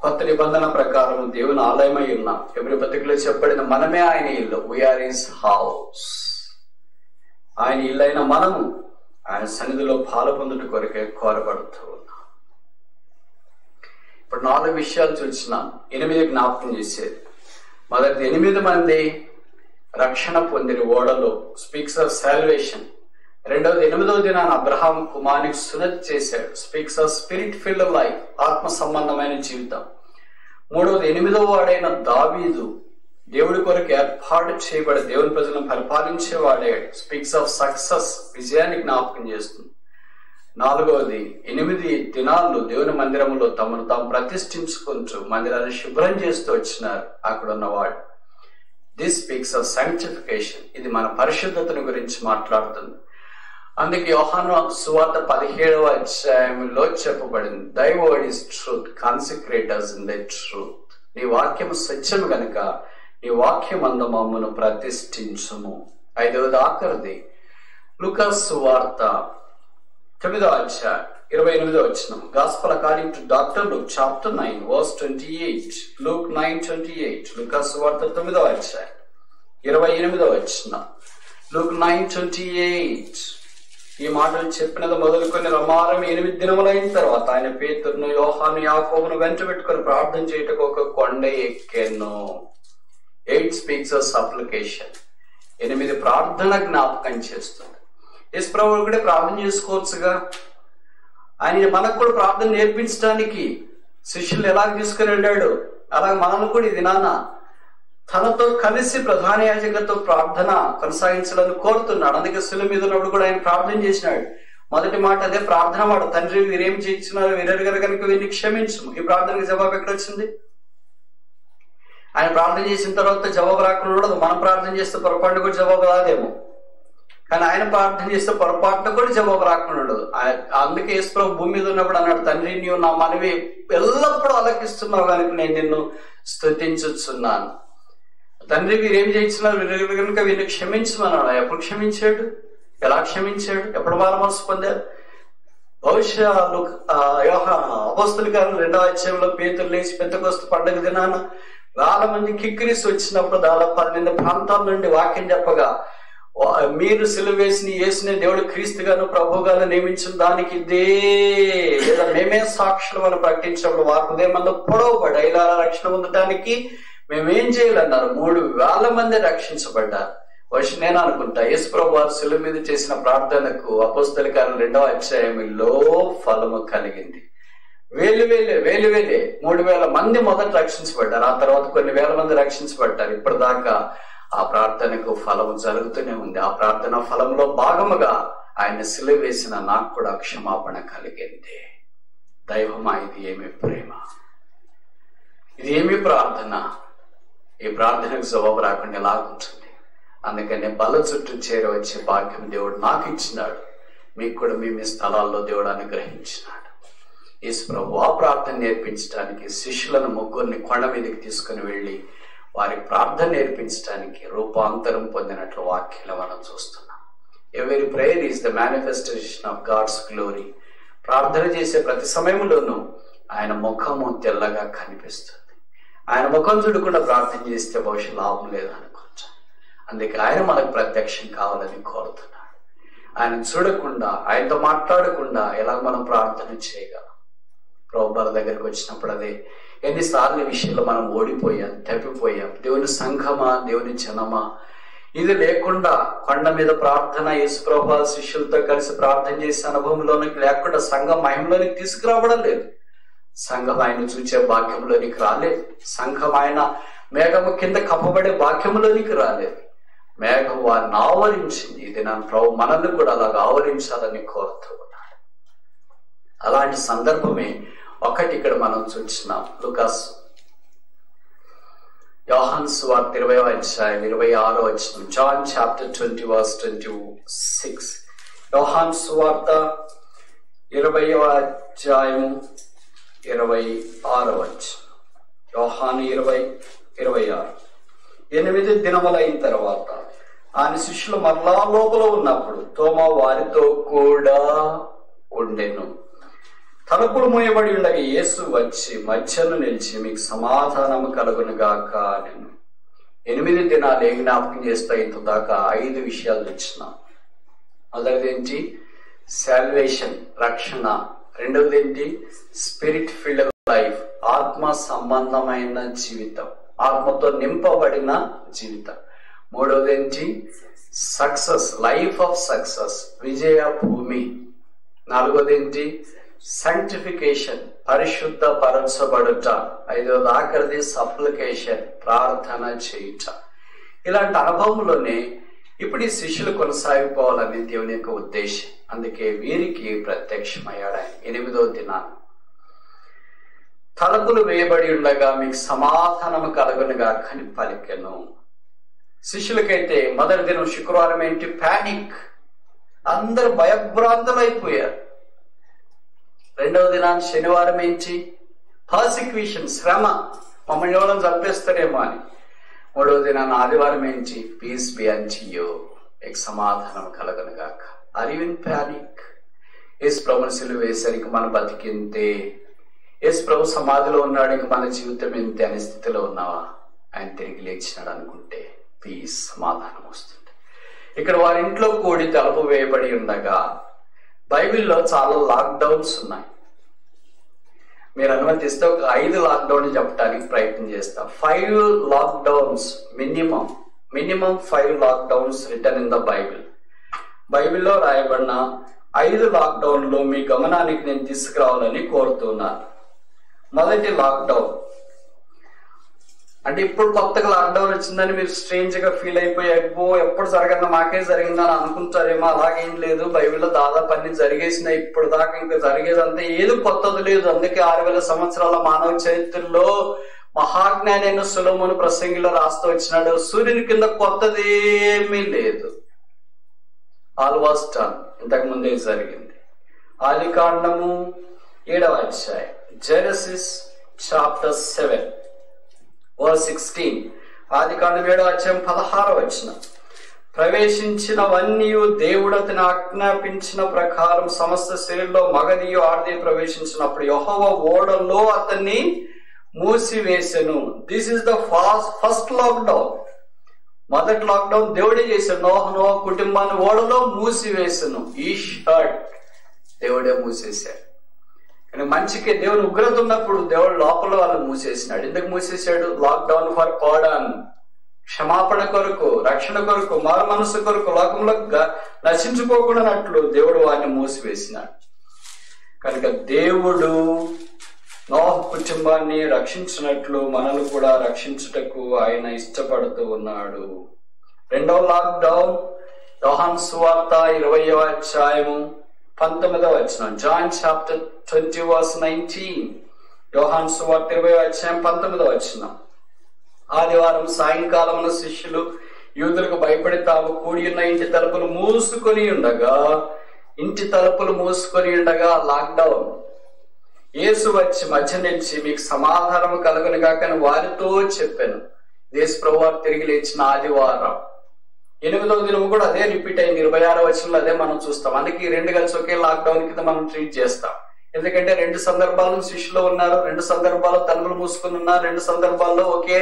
[SPEAKER 1] కొత్త నిబంధన ప్రకారం దేవుని ఆలయమై ఉన్నాం. ఎబ్రీ పత్రికలో చెప్పబడిన మనమే ఆయన ఇల్లు. We are his house. ఆయన ఇల్లు అయిన మనము ఆయన సన్నిధిలో పాలు పొందుట కొరకే కోరబడుతూ ఉన్నా. ఇప్పుడు 4 విషయాలు చూసినాం. 8 జ్ఞాపకం చేసేది. మొదటిది 8 మంది రక్షణ పొందిన ఓడలో, స్పీక్స్ ఆఫ్ సాల్వేషన్. రెండవది 8వ దినాన అబ్రహాం కుమారునికి సున్నతి చేశాడు, speaks of spirit field life, ఆత్మ సంబంధమైన జీవితం. మూడవది 8వ వాడైన దావీదు దేవుడి కొరకు ఏర్పాటు చేయబడి దేవుని ప్రజలను పరిపాలించేవాడాడు, స్పీక్స్ ఆఫ్ సక్సెస్, విజయాన్ని జ్ఞాపకం చేస్తుంది. 4వది 8 దినాల్లో దేవుని మందిరంలో తమను తాము ప్రతిష్ఠించుకుంటూ మందిరాన్ని శుభ్రం చేస్తూ వచ్చినారు అక్కడ ఉన్నవాడు. దిస్ స్పీక్స్ ఆఫ్ సాంక్టిఫికేషన్, ఇది మన పరిశుద్ధతను గురించి మాట్లాడుతుంది. అందుకే యోహాను సువార్త 17వ అధ్యాయంలో చెప్పబడింది, దై word is truth, consecrate us in thy truth. నీ వాక్యము సత్యము గనుక నీ వాక్యం అందు మమ్మును ప్రతిష్ఠించుము. 5వది ఆఖరిది లూకా సువార్త 9వ అధ్యాయం 28వ వచనం, gospel according to doctor Luke chapter 9 verse 28, Luke 9:28, లూకా సువార్త 9వ అధ్యాయం 28వ వచనం, లూక్ 9:28. ఈ మాటలు చెప్పినది మొదలుకొని రమారం 8 దినములైన తర్వాత ఆయన పేతురును యోహాను యాకోబును వెంట పెట్టుకుని ప్రార్థన చేయటకు ఒక కొండ ఎక్కెను. 8 స్పీక్స్ ఆఫ్ సప్లికేషన్. 8 ప్రార్థన జ్ఞాపకం చేస్తుంది. యేసు ప్రభువు కూడా ప్రార్థన చేసుకోవచ్చుగా. ఆయన మనకు కూడా ప్రార్థన నేర్పించడానికి శిష్యులు ఎలా తీసుకుని వెళ్ళాడు, అలాగే మనల్ని కూడా ఇది నాన్న తనతో కలిసి ప్రధాన యాజకులతో ప్రార్థన కొనసాగించాలని కోరుతున్నాడు. అందుకే శిలువ మీద ఉన్నప్పుడు కూడా ఆయన ప్రార్థన చేసినాడు. మొదటి మాట అదే ప్రార్థన మాట, తండ్రి వీరేం చేయించినారో వీరెరుగరు కనుక వీరిని క్షమించు. ఈ ప్రార్థనకి జవాబు ఎక్కడ వచ్చింది? ఆయన ప్రార్థన చేసిన తర్వాత జవాబు రాకుండా ఉండదు. మనం ప్రార్థన చేస్తే పొరపాటు కూడా జవాబు రాదేమో, కానీ ఆయన ప్రార్థన చేస్తే పొరపాటున కూడా జవాబు రాకుండా ఉండదు. అందుకే యేసు ప్రభు భూమి మీద ఉన్నప్పుడు అన్నాడు, తండ్రి నీవు నా మనవి ఎల్లప్పుడూ ఆలకిస్తున్నావు కనుక నేను నిన్ను స్తుతించుచున్నాను. తండ్రి వీరేం చేయించినారు వీరు కనుక వీరిని క్షమించమన్నాడు. ఎప్పుడు క్షమించాడు? ఎలా క్షమించాడు? ఎప్పుడు మారమనసు పొందారు? బహుశా అపోస్తల కార్యం 2వ అధ్యాయంలో పేతురు లేచి పెంతెకొస్తు పండుగ దినాన వేల మంది కిక్కిరిసి వచ్చినప్పుడు దాదాపు 12 ప్రాంతాల నుండి వాక్యం చెప్పగా, మీరు సిలువ వేసిన యేసుని దేవుడు క్రీస్తుగాను ప్రభువుగాను నియమించిన దానికి ఇదే లేదా మేమే సాక్షులు అని ప్రకటించినప్పుడు వారి హృదయమందు పొడవబడి ఇలా రక్షణ పొందడానికి మేమేం చేయాలన్నారు. 3,000 మంది రక్షించబడ్డారు. వర్ష నేను అనుకుంటా యేసు ప్రభు వారు సిలువ మీద చేసిన ప్రార్థనకు అపోస్తల కార్యం 2వ అధ్యాయంలో ఫలము కలిగింది. వేలు 3,000 మంది మొదట రక్షించబడ్డారు. ఆ తర్వాత కొన్ని వేల మంది రక్షించబడ్డారు. ఇప్పటిదాకా ఆ ప్రార్థనకు ఫలము జరుగుతూనే ఉంది. ఆ ప్రార్థన ఫలంలో భాగముగా ఆయన సిలువ వేసిన నాకు కూడా క్షమాపణ కలిగింది. దైవమా, ఇది ఏమి ప్రేమ, ఇది ఏమి ప్రార్థన! ఈ ప్రార్థనకు జవాబు రాకుండా ఎలాగుంటుంది? అందుకనే బల చుట్టూ చేరవచ్చే భాగ్యం దేవుడు నాకు ఇచ్చినాడు. మీకు కూడా మీ స్థలాల్లో దేవుడు అనుగ్రహించినాడు. యేసు ప్రభు ఆ ప్రార్థన నేర్పించడానికి శిష్యులను 3 కొండ మీదకి తీసుకుని వెళ్ళి వారికి ప్రార్థన నేర్పించడానికి రూపాంతరం పొందినట్లు వాక్యంలో మనం చూస్తున్నాం. Every prayer is the manifestation of God's glory. ప్రార్థన చేసే ప్రతి సమయంలోనూ ఆయన ముఖము తెల్లగా కనిపిస్తుంది. ఆయన ముఖం చూడకుండా ప్రార్థన చేస్తే బహుశా లాభం లేదనుకోవచ్చు. అందుకే ఆయన మనకు ప్రత్యక్షం కావాలని కోరుతున్నాడు. ఆయన చూడకుండా, ఆయనతో మాట్లాడకుండా ఎలా మనం ప్రార్థన చేయగలం? ప్రభువుల దగ్గరికి వచ్చినప్పుడు అదే ఎన్నిసార్లు విషయంలో మనం ఓడిపోయాం, తప్పిపోయాం. దేవుని సంఘమా, దేవుని జనమా, ఇది లేకుండా కొండ మీద ప్రార్థన యేసు ప్రభువు శిష్యులతో కలిసి ప్రార్థన చేసే అనుభవంలోనికి లేకుండా సంఘం మహిమలోనికి తీసుకురావడం లేదు. సంఘం ఆయన చూచే భాగ్యంలోనికి రాలేదు. సంఘం ఆయన మేఘము కింద కప్పబడే భాగ్యంలోనికి రాలేదు. మేఘం వారిని ఆవరించింది. ఇది నా ప్రభు మనల్ని కూడా అలాగ ఆవరించాలని కోరుతూ ఉన్నాడు. అలాంటి సందర్భమే ఒకటి ఇక్కడ మనం చూస్తున్నాం. యోహాను సువార్త 20వ అధ్యాయం 26వ వచనం, జాన్ చాప్టర్ 20 verse 26. యోహాను సువార్త 20వ అధ్యాయం 26వ వచనం. యోహాను 20:26. 8 దినములైన తర్వాత ఆయన శిష్యులు మరలా లోపల ఉన్నప్పుడు తోమా వారితో కూడా ఉండెను. తలుపులు మూయబడి ఉండగా యేసు వచ్చి మధ్యలో నిలిచి మీకు సమాధానము కలుగునుగాక అనెను. 8 దినాలు ఏం జ్ఞాపకం చేస్తా ఇంత దాకా 5 విషయాలు తెచ్చినాం. మొదటిదేంటి? సాల్వేషన్, రక్షణ. రెండవది ఏంటి? స్పిరిట్ ఫిల్డ్ లైఫ్, ఆత్మ సంబంధమైన జీవితం, ఆత్మతో నింపబడిన జీవితం. మూడవది ఏంటి? సక్సెస్, లైఫ్ ఆఫ్ సక్సెస్, విజయ భూమి. నాలుగవది ఏంటి? సాంక్టిఫికేషన్, పరిశుద్ధ పరచబడుట. ఐదవది ఆఖరిది సప్లికేషన్, ప్రార్థన చేయుట. ఇలాంటి అనుభవంలోనే ఇప్పుడు ఈ శిష్యులు కొనసాగిపోవాలని దేవుని యొక్క ఉద్దేశం. అందుకే వీరికి ప్రత్యక్షమయ్యాడు ఆయన 8వ దినాన. తలుపులు వేయబడి ఉండగా మీకు సమాధానము కలుగునుగా అని పలికెను. శిష్యులకైతే మొదటి దినం శుక్రవారం ఏంటి? పానిక్, అందరు భయభ్రాంతులు అయిపోయారు. రెండవ దినాన్ని శనివారం ఏంటి? పర్సిక్యూషన్, శ్రమ, మమ్మల్ని ఎవరైనా చంపేస్తారేమో అని. మూడవ దినాన్ని ఆదివారం ఏంటి? పీస్ బి అంటు యు, మీకు సమాధానం కలగను గాక. Are you in panic? యేసు ప్రభువుని సిలువ వేశారు, ఇంక మన బతికింతే. యేసు ప్రభు సమాధిలో ఉన్నాడు, ఇంక మన జీవితం ఇంతే అనే స్థితిలో ఉన్నావా? ఆయన తిరిగి లేచినాడు అనుకుంటే పీస్, సమాధానం వస్తుంది. ఇక్కడ వారి ఇంట్లో కూడి తలుపు వేయబడి ఉండగా, బైబిల్లో చాలా లాక్డౌన్స్ ఉన్నాయి. మీరు అనుమతిస్తే ఒక 5 లాక్డౌన్ చెప్పడానికి ప్రయత్నం చేస్తాం. 5 lockdowns minimum 5 lockdowns return in the Bible. బైబిల్లో రాయబడిన 5 లాక్డౌన్లు మీ గమనానికి నేను తీసుకురావాలని కోరుతున్నాను. మొదటి లాక్డౌన్ అంటే ఇప్పుడు కొత్తగా లాక్డౌన్ వచ్చిందని మీరు స్ట్రేంజ్ గా ఫీల్ అయిపోయి అబ్బో ఎప్పుడు జరగదా మాకే జరిగిందని అనుకుంటారేమో. అలాగేం లేదు, బైబిల్లో దాదాపు అన్ని జరిగేసినాయి. ఇప్పుడు దాకా ఇంకా జరిగేదంతా ఏది కొత్తది లేదు. అందుకే 6000 సంవత్సరాల మానవ చరిత్రలో మహాజ్ఞాని అయిన సొలొమోను ప్రసంగిలో రాస్తూ వచ్చినాడు, సూర్యుని కింద కొత్తది ఏమీ లేదు. ఆల్ వాస్ డన్, ఇంతకు ముందే జరిగింది. ఆది కాండము 7వ అధ్యాయం, జెనసిస్ చాప్టర్ 7 verse 16. ఆది కాండం 7వ అధ్యాయం 16వ వచనం. ప్రవేశించినవన్నీ దేవుడు అతని ఆజ్ఞాపించిన ప్రకారం సమస్త శరీరంలో మగదియు ఆడది ప్రవేశించినప్పుడు యెహోవా ఓడలో అతన్ని మూసివేసెను. This is the first lockdown. మొదటి లాక్డౌన్ దేవుడే చేశాడు. నోహను కుటుంబాన్ని ఓడలో మూసివేసెను. ఈ షర్ట్ దేవుడే మూసేశాడు. కానీ మంచికి దేవుని ఉగ్రత ఉన్నప్పుడు దేవుడు లోపల వాళ్ళు మూసేసినాడు. ఎందుకు మూసేశాడు? లాక్డౌన్ ఫర్ పార్డన్, క్షమాపణ కొరకు, రక్షణ కొరకు, మారు మనసు కొరకు, లోకంలో నశించుకోకుండానట్లు దేవుడు వారిని మూసివేసినాడు. కనుక దేవుడు నోహ కుటుంబాన్ని రక్షించినట్లు మనల్ని కూడా రక్షించుటకు ఆయన ఇష్టపడుతూ ఉన్నాడు. రెండవ లాక్డౌన్ యోహాను సువార్త 20వ అధ్యాయము 19వ వచనం. John chapter 20 verse 19. యోహాను సువార్త 20వ అధ్యాయం 19వ వచనం. ఆదివారం సాయంకాలమున శిష్యులు యూదులకు భయపడి తాము కూడి ఉన్న ఇంటి తలుపులు మూసుకొని ఉండగా లాక్డౌన్. యేసు వచ్చి మధ్య నిలిచి మీకు సమాధానం కలుగునుగా అని వారితో చెప్పాను. యేసు ప్రభువు తిరిగి లేచిన ఆదివారం 8వ దినం కూడా అదే రిపీట్ అయింది. 26వ వచనంలో అదే మనం చూస్తాం. అందుకే 2 కలిసి ఒకే లాక్డౌన్ కింద మనం ట్రీట్ చేస్తాం. ఎందుకంటే 2 సందర్భాల్లో శిష్యులు ఉన్నారు, 2 సందర్భాల్లో తలుపులు మూసుకుని ఉన్నారు, 2 సందర్భాల్లో ఒకే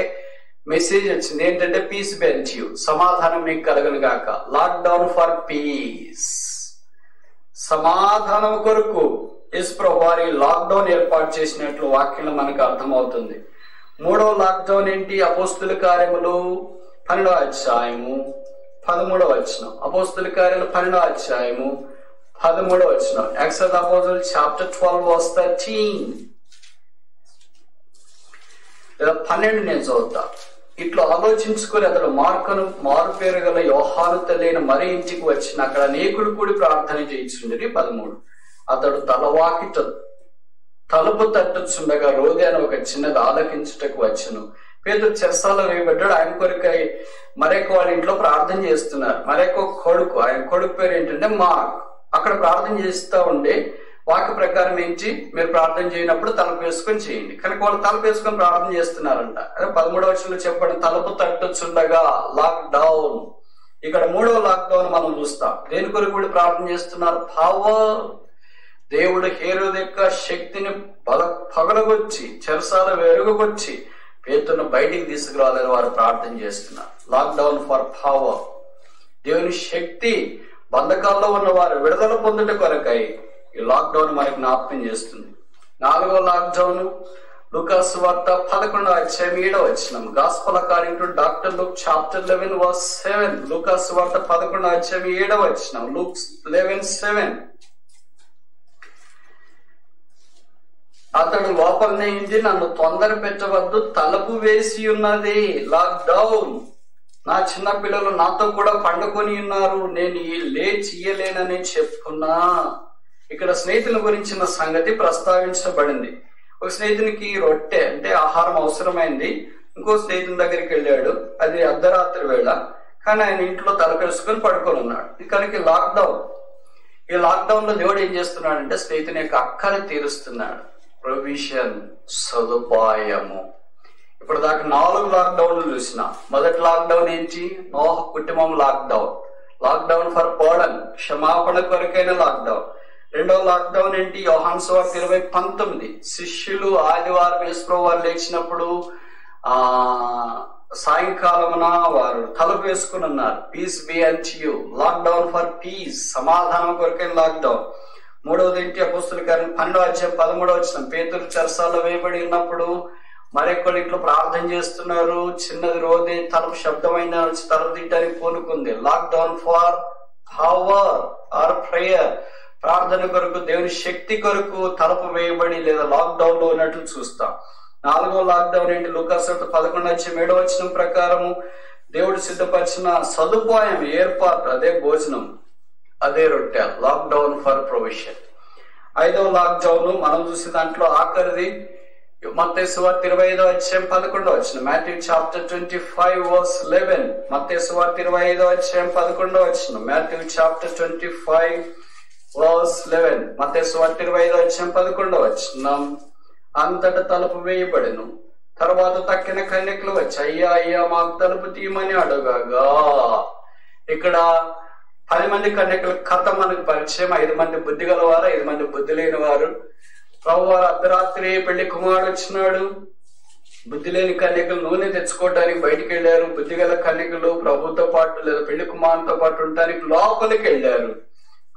[SPEAKER 1] మెసేజ్ వచ్చింది. ఏంటంటే పీస్ బి అంటు యు, సమాధానం మీకు కలుగును గాక. లాక్డౌన్ ఫర్ పీస్, సమాధానం కొరకు యేసు ప్రభువు వారి లాక్డౌన్ ఏర్పాటు చేసినట్లు వాక్యంలో మనకు అర్థమవుతుంది. 3వ లాక్డౌన్ ఏంటి? అపోస్తుల కార్యములు 12వ అధ్యాయము 13వ వచనం. అపోస్తుల కార్యాలు 12వ అధ్యాయము 13వ వచనం. Acts of the apostles chapter 12 verse 13. 12 నేను చదువుతా. ఇట్లా ఆలోచించుకొని అతడు మారు పేరు గల యోహాను తల్లిన మరి ఇంటికి వచ్చిన అక్కడ అనేకులు కూడి ప్రార్థన చేయించుండేది. 13. అతడు తలవాకిట తలుపు తట్టుచుండగా రోది అని ఒక చిన్నది ఆలకించుటకు వచ్చును. పేతురు చెరసాలలో వేయబడ్డాడు. ఆయన కొరకై మరొక వాళ్ళ ఇంట్లో ప్రార్థన చేస్తున్నారు. మరొక కొడుకు, ఆయన కొడుకు పేరు ఏంటంటే మార్క్. అక్కడ ప్రార్థన చేస్తూ ఉండే వాక్య ప్రకారం ఏంటి? మీరు ప్రార్థన చేయనప్పుడు తలుపు వేసుకొని చేయండి. కనుక వాళ్ళు తలుపు వేసుకొని ప్రార్థన చేస్తున్నారంట. అదే 13వ వచనంలో చెప్పండి, తలుపు తట్టుచుండగా లాక్డౌన్. ఇక్కడ 3వ లాక్డౌన్ మనం చూస్తాం. దేని కొరకు కూడా ప్రార్థన చేస్తున్నారు? పవర్. దేవుడు హేరోదు యొక్క శక్తిని పగలగొచ్చి చెరసాల వెలుగుకొచ్చి పేతురును బయటికి తీసుకురావాలని వారు ప్రార్థన చేస్తున్నారు. Lockdown for power. దేవుని శక్తి బంధకాల్లో ఉన్న వారు విడుదల పొందుట కొరకై ఈ లాక్డౌన్ మనకి జ్ఞాపకం చేస్తుంది. 4వ లాక్డౌన్ లూకాసు వార్త 11:7 gospel according to doctor Luke chapter 11:7. లూకాసు వార్త 11:7 లూక్ 11:7. అతడు లోపలనే ఇంటి నన్ను తొందర పెట్టవద్దు, తలుపు వేసి ఉన్నది. లాక్డౌన్. నా చిన్న పిల్లలు నాతో కూడా పండుకొని ఉన్నారు, నేను లేచి ఇయ్యలేనని చెప్పుకున్నా. ఇక్కడ స్నేహితుల గురించిన సంగతి ప్రస్తావించబడింది. ఒక స్నేహితునికి రొట్టె అంటే ఆహారం అవసరమైంది. ఇంకో స్నేహితుని దగ్గరికి వెళ్ళాడు. అది అర్ధరాత్రి వేళ. కానీ ఆయన ఇంట్లో తలపేసుకొని పడుకొని ఉన్నాడు. ఇక్కడికి లాక్డౌన్. ఈ లాక్డౌన్ లో దేవుడు ఏం చేస్తున్నాడంటే స్నేహితుని యొక్క అక్కని తీరుస్తున్నాడు. ప్రొవిజన్, సదుపాయము. ఇప్పుడు దాకా 4 లాక్డౌన్లు చూసిన. మొదటి లాక్డౌన్ ఏంటి? నోహ కుటుంబం లాక్డౌన్. లాక్డౌన్ ఫర్ పార్డన్, క్షమాపణ కొరకైన లాక్డౌన్. రెండవ లాక్డౌన్ ఏంటి? యోహాను సువార్త 20:19. శిష్యులు ఆదివారం యేసుప్రభువు వారు లేచినప్పుడు సాయంకాలమున వారు తలుపు వేసుకుని ఉన్నారు. Peace be unto you. Lockdown for peace, సమాధానం కొరకైన లాక్డౌన్. మూడవది ఏంటి? అపోస్తుల కార్యం 12:13 పేతురు చెరసాల్లో వేయబడి ఉన్నప్పుడు మరొకళ్ళు ఇంట్లో ప్రార్థన చేస్తున్నారు. చిన్నది రోదే తలుపు శబ్దమైన తలుపు తింటానికి పూనుకుంది. Lockdown for power or prayer, ప్రార్థన కొరకు, దేవుని శక్తి కొరకు తలుపు వేయబడి లేదా లాక్డౌన్ లో ఉన్నట్లు చూస్తాం. 4వ లాక్డౌన్ ఏంటి? లూకాసు 11:7 ప్రకారము దేవుడు సిద్ధపరిచిన సదుపాయం, ఏర్పాటు, అదే భోజనం, అదే రొట్టె. Lockdown for provision. 5వ లాక్డౌన్ మనం చూసే దాంట్లో ఆఖరిది మత్తయి సువార్త 25:11. Matthew chapter 25:11. మత్తయి సువార్త 25:11. Matthew chapter 25:11. మత్తయి సువార్త 25:11. అంతటా తలుపు వేయబడెను. తర్వాత తక్కిన కన్యకులు వచ్చి అయ్యా అయ్యా మాకు తలుపు తీయమని అడగగా, ఇక్కడ 10 మంది కన్యకుల కథ మనకు పరిచయం. 5 మంది బుద్ధి గలవారు, 5 మంది బుద్ధి లేని వారు. ప్రభువారు అర్ధరాత్రి పెళ్లి కుమారుడు వచ్చినాడు. బుద్ధి లేని కన్యకులు నూనె తెచ్చుకోవడానికి బయటికి వెళ్ళారు. బుద్ధి గల కన్యకులు ప్రభుతో పాటు లేదా పెళ్లి కుమారుతో పాటు ఉండటానికి లోపలికి వెళ్ళారు.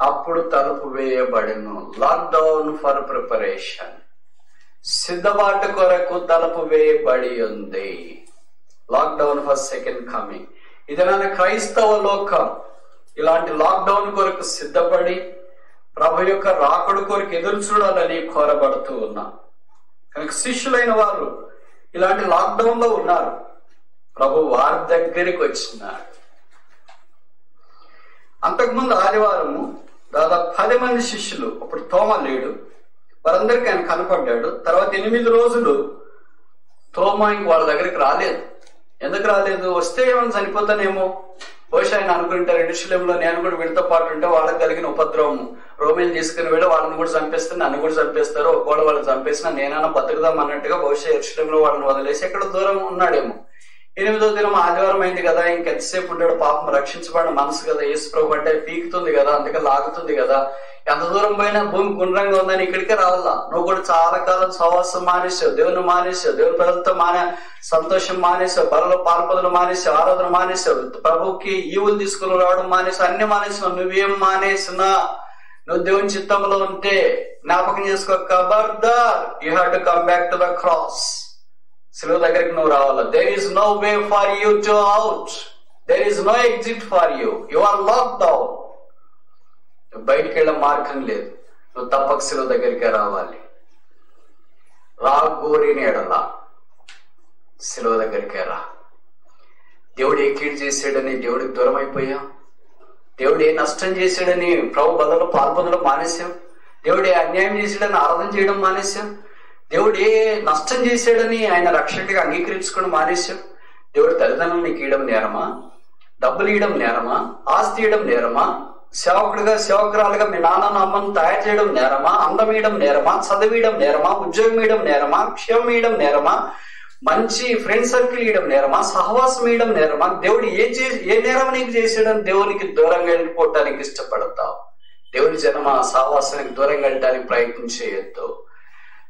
[SPEAKER 1] అప్పుడు తలుపు వేయబడెను. లాక్డౌన్ ఫర్ ప్రిపరేషన్, సిద్ధపాటు కొరకు తలుపు వేయబడి ఉంది. Lockdown for second coming. ఇది నా క్రైస్తవ లోకం ఇలాంటి లాక్డౌన్ కొరకు సిద్ధపడి ప్రభు యొక్క రాకడు కొరకు ఎదురు చూడాలని కోరబడుతూ ఉన్నా. కనుక శిష్యులైన వారు ఇలాంటి లాక్డౌన్ లో ఉన్నారు. ప్రభు వారి దగ్గరికి వచ్చినాడు. అంతకుముందు ఆదివారము దాదాపు 10 మంది శిష్యులు, అప్పుడు తోమ లేడు, వారందరికీ ఆయన కనపడ్డాడు. తర్వాత 8 రోజులు తోమ ఇంక వాళ్ళ దగ్గరికి రాలేదు. ఎందుకు రాలేదు? వస్తే ఏమైనా చనిపోతానేమో. బహుశా ఆయన అనుకుంటారు ఎరుషలేములో నేను కూడా వీళ్ళతో పాటు ఉంటే వాళ్ళకి కలిగిన ఉపద్రవం, రోమిలు తీసుకుని వెళ్ళి వాళ్ళని కూడా చంపేస్తే నన్ను కూడా చంపేస్తారు, ఒకవేళ వాళ్ళు చంపేసినా నేనైనా బతుకుదాం అన్నట్టుగా బహుశా ఎరుషలేములో వాళ్ళని వదిలేసి ఎక్కడ దూరం ఉన్నాడేమో. 8వ దినం ఆదివారం అయింది కదా, ఇంకెంతసేపు ఉంటాడు, పాపం రక్షించబడిన మనసు కదా, యేసు ప్రభు అంటే పీకుతుంది కదా, అందుకే లాగుతుంది కదా, ఎంత దూరం పోయినా భూమి గుండ్రంగా ఉందని ఇక్కడికే రావాలా. నువ్వు కూడా చాలా కాలం సహవాసం మానేసావు, దేవుని మానేసావు, దేవుని ప్రజలతో సంతోషం మానేసావు, బలలో పాల్పదలు మానేసావు, ఆరాధన మానేసావు, ప్రభుకి ఈవులు తీసుకుని రావడం మానేసావు, అన్ని మానేసావు. నువ్వేం మానేసినా నువ్వు దేవుని చిత్తంలో ఉంటే జ్ఞాపకం చేసుకో, ఖబర్దార్, you have to come back to the cross. సిలువ దగ్గరికి నువ్వు రావాలా. There is no way for you to out, there is no exit for you, you are lock down. బయటికి వెళ్ళే మార్గం లేదు, నువ్వు తప్పక సిలువ దగ్గరికే రావాలి. రాగోరిని ఎడలా సిలువ దగ్గరికే రా. దేవుడు ఏ కీడు చేసాడని దేవుడికి దూరం అయిపోయా, దేవుడు ఏ నష్టం చేశాడని ప్రభు బలలో పాల్పొందడం మానేశాం, దేవుడు ఏ అన్యాయం చేశాడని ఆరాధన చేయడం మానేశాం, దేవుడు ఏ నష్టం చేశాడని ఆయన రక్షకుడిగా అంగీకరించుకోవడం మానేశాం. దేవుడు తల్లిదండ్రులు నీకు ఇవ్వడం నేరమా? డబ్బులు ఇవ్వడం నేరమా? ఆస్తి ఇవ్వడం నేరమా? సేవకుడిగా సేవకురాలుగా మీ నాన్నను అమ్మను తయారు చేయడం నేరమా? అందం ఇవ్వడం నేరమా? చదివియడం నేరమా? ఉద్యోగం ఇవ్వడం నేరమా? క్షేమం ఇవ్వడం నేరమా? మంచి ఫ్రెండ్ సర్కిల్ ఇవ్వడం నేరమా? సహవాసం ఇవ్వడం నేరమా? దేవుడు ఏ నేరం నీకు చేసాడని దేవునికి దూరంగా వెళ్ళిపోవటానికి ఇష్టపడతావు. దేవుని జనమా, సహవాసానికి దూరంగా వెళ్ళడానికి ప్రయత్నం చేయొద్దు.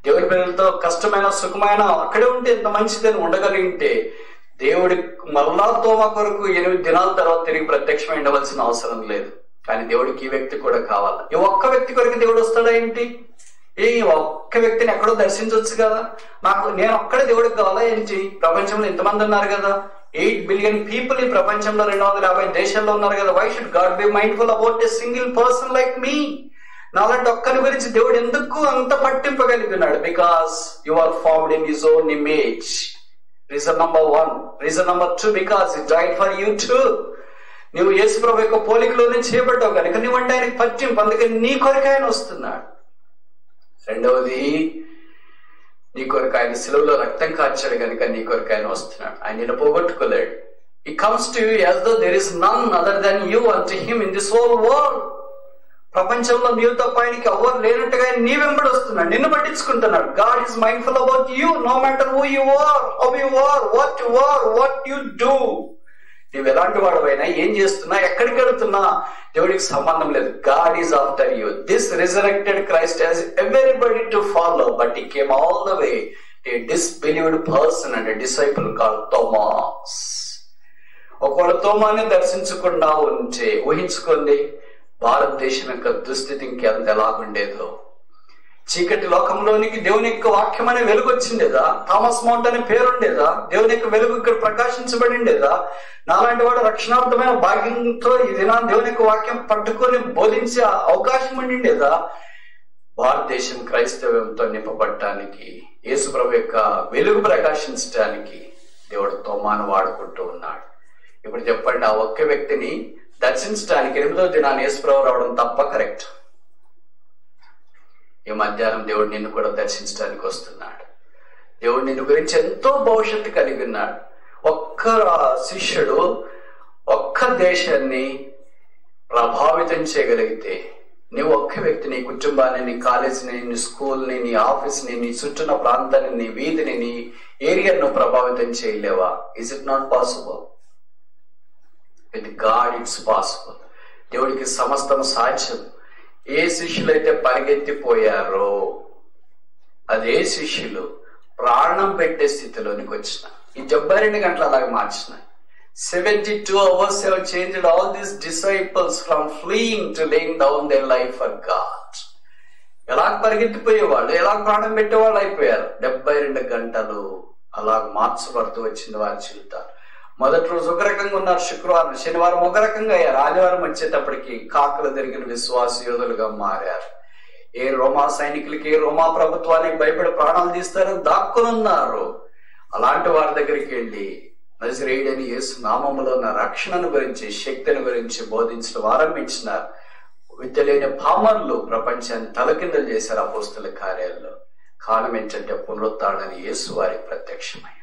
[SPEAKER 1] దేవుడి పిల్లలతో కష్టమైన సుఖమైన అక్కడే ఉంటే ఎంత మంచిదని ఉండగలిగితే దేవుడి మరలా తోమ కొరకు 8 దినాల తర్వాత తిరిగి ప్రత్యక్షమై ఉండవలసిన అవసరం లేదు. కానీ దేవుడికి ఈ వ్యక్తి కూడా కావాలి. ఈ ఒక్క వ్యక్తి కొరకు దేవుడు వస్తాడా ఏంటి? ఈ ఒక్క వ్యక్తిని ఎక్కడో దర్శించవచ్చు కదా. నేను ఒక్కడే దేవుడికి కావాలా ఏంటి? ప్రపంచంలో ఇంతమంది ఉన్నారు కదా, 8 బిలియన్ పీపుల్ ఈ ప్రపంచంలో 250 దేశాల్లో ఉన్నారు కదా. Why should God be mindful about a single person like me? నాలాంటి ఒక్కని గురించి దేవుడు ఎందుకు అంత పట్టింపగలిగినాడు? Because you are formed in his own image. Reason number 1. Reason number 2, because he died for you too. నువ్వు యేసుప్రభు యొక్క పోలికలో నుంచి చేయబడ్డావు కనుక నువ్వంటే ఆయనకి పట్టింపు, అందుకని నీ కొరకు ఆయన వస్తున్నాడు. రెండవది, నీ కొరకు ఆయన సిలువలో రక్తం కార్చాడు కనుక నీ కొరకు ఆయన వస్తున్నాడు. ఆయన నిన్ను పోగొట్టుకోలేడు. He comes to you as though there is none other than you unto him in this whole world. ప్రపంచంలో నీవు తప్ప ఆయనకి ఎవరు లేనట్టుగా నీ వెంబడి వస్తున్నాడు, నిన్ను పట్టించుకుంటున్నాడు. God is mindful about you no matter who you are, how you are, what you do. నువ్వు ఎలాంటి వాడవైనా, ఏం చేస్తున్నా, ఎక్కడికి వెళుతున్నా దేవుడికి సంబంధం లేదు. God is after you. This resurrected Christ has everybody to follow, but he came all the way to a disbelieved person and a disciple called Thomas. ఒకవేళ తోమాని దర్శించకుండా ఉంటే ఊహించుకోండి భారతదేశం యొక్క దుస్థితి ఇంకెంత ఎలాగుండేదో. చీకటి లోకంలోనికి దేవుని యొక్క వాక్యం అనే వెలుగు వచ్చిండేదా? థామస్ మౌంట్ అనే పేరుండేదా? దేవుని యొక్క వెలుగు ఇక్కడ ప్రకాశించబడి ఉండేదా? నాలాంటి వాడు రక్షణార్థమైన భాగ్యంతో ఈ దినాన్ని దేవుని యొక్క వాక్యం పట్టుకొని బోధించే అవకాశం ఉండిండేదా? భారతదేశం క్రైస్తవ్యంతో నింపబడటానికి, యేసుప్రభు యొక్క వెలుగు ప్రకాశించడానికి దేవుడు తోమాను వాడుకుంటూ ఉన్నాడు. ఇప్పుడు చెప్పండి, ఆ ఒక్క వ్యక్తిని దర్శించడానికి 8వ దినాన్ని యేసుప్రభు రావడం తప్ప కరెక్ట్? ఈ మధ్యాహ్నం దేవుడు నిన్ను కూడా దర్శించడానికి వస్తున్నాడు. దేవుడు నిన్ను గురించి ఎంతో భవిష్యత్తు కలిగి ఉన్నాడు. ఒక్క శిష్యుడు ఒక్క దేశాన్ని ప్రభావితం చేయగలిగితే, నీ ఒక్క వ్యక్తి నీ కుటుంబాన్ని, నీ కాలేజీని, నీ స్కూల్ని, నీ ఆఫీస్ని, నీ చుట్టూన్న ప్రాంతాన్ని, నీ వీధిని, నీ ఏరియాను ప్రభావితం చేయలేవా? Is it not possible? With God it's possible. దేవుడికి సమస్తం సాధ్యం. ఏ శిష్యులైతే పరిగెత్తిపోయారో అదే శిష్యులు ప్రాణం పెట్టే స్థితిలోనికి వచ్చిన ఈ 72 గంటలు అలాగే మార్చినాయి. 72 hours have changed all these disciples from fleeing to laying down their life for God. ఎలా పరిగెత్తిపోయేవాళ్ళు, ఎలా ప్రాణం పెట్టేవాళ్ళు అయిపోయారు. 72 గంటలు అలా మార్చబడుతూ వచ్చింది వారి జీవితాలు. మొదటి రోజు ఒక రకంగా ఉన్నారు, శుక్రవారం శనివారం ఒక రకంగా అయ్యారు, ఆదివారం వచ్చేటప్పటికి కాకులు తిరిగిన విశ్వాస యోధులుగా మారారు. ఏ రోమా సైనికులకి, ఏ రోమా ప్రభుత్వానికి భయపడి ప్రాణాలు తీస్తారని దాక్కునున్నారు. అలాంటి వారి దగ్గరికి వెళ్ళి నజరేయుడైన యేసు నామములో ఉన్న రక్షణను గురించి, శక్తిని గురించి బోధించడం ఆరంభించినారు. విద్యలేని పామర్లు ప్రపంచాన్ని తలకిందలు చేశారు అపోస్తల కార్యాల్లో. కారణం ఏంటంటే పునరుత్థానని యేసు వారికి ప్రత్యక్షమయ్యాడు.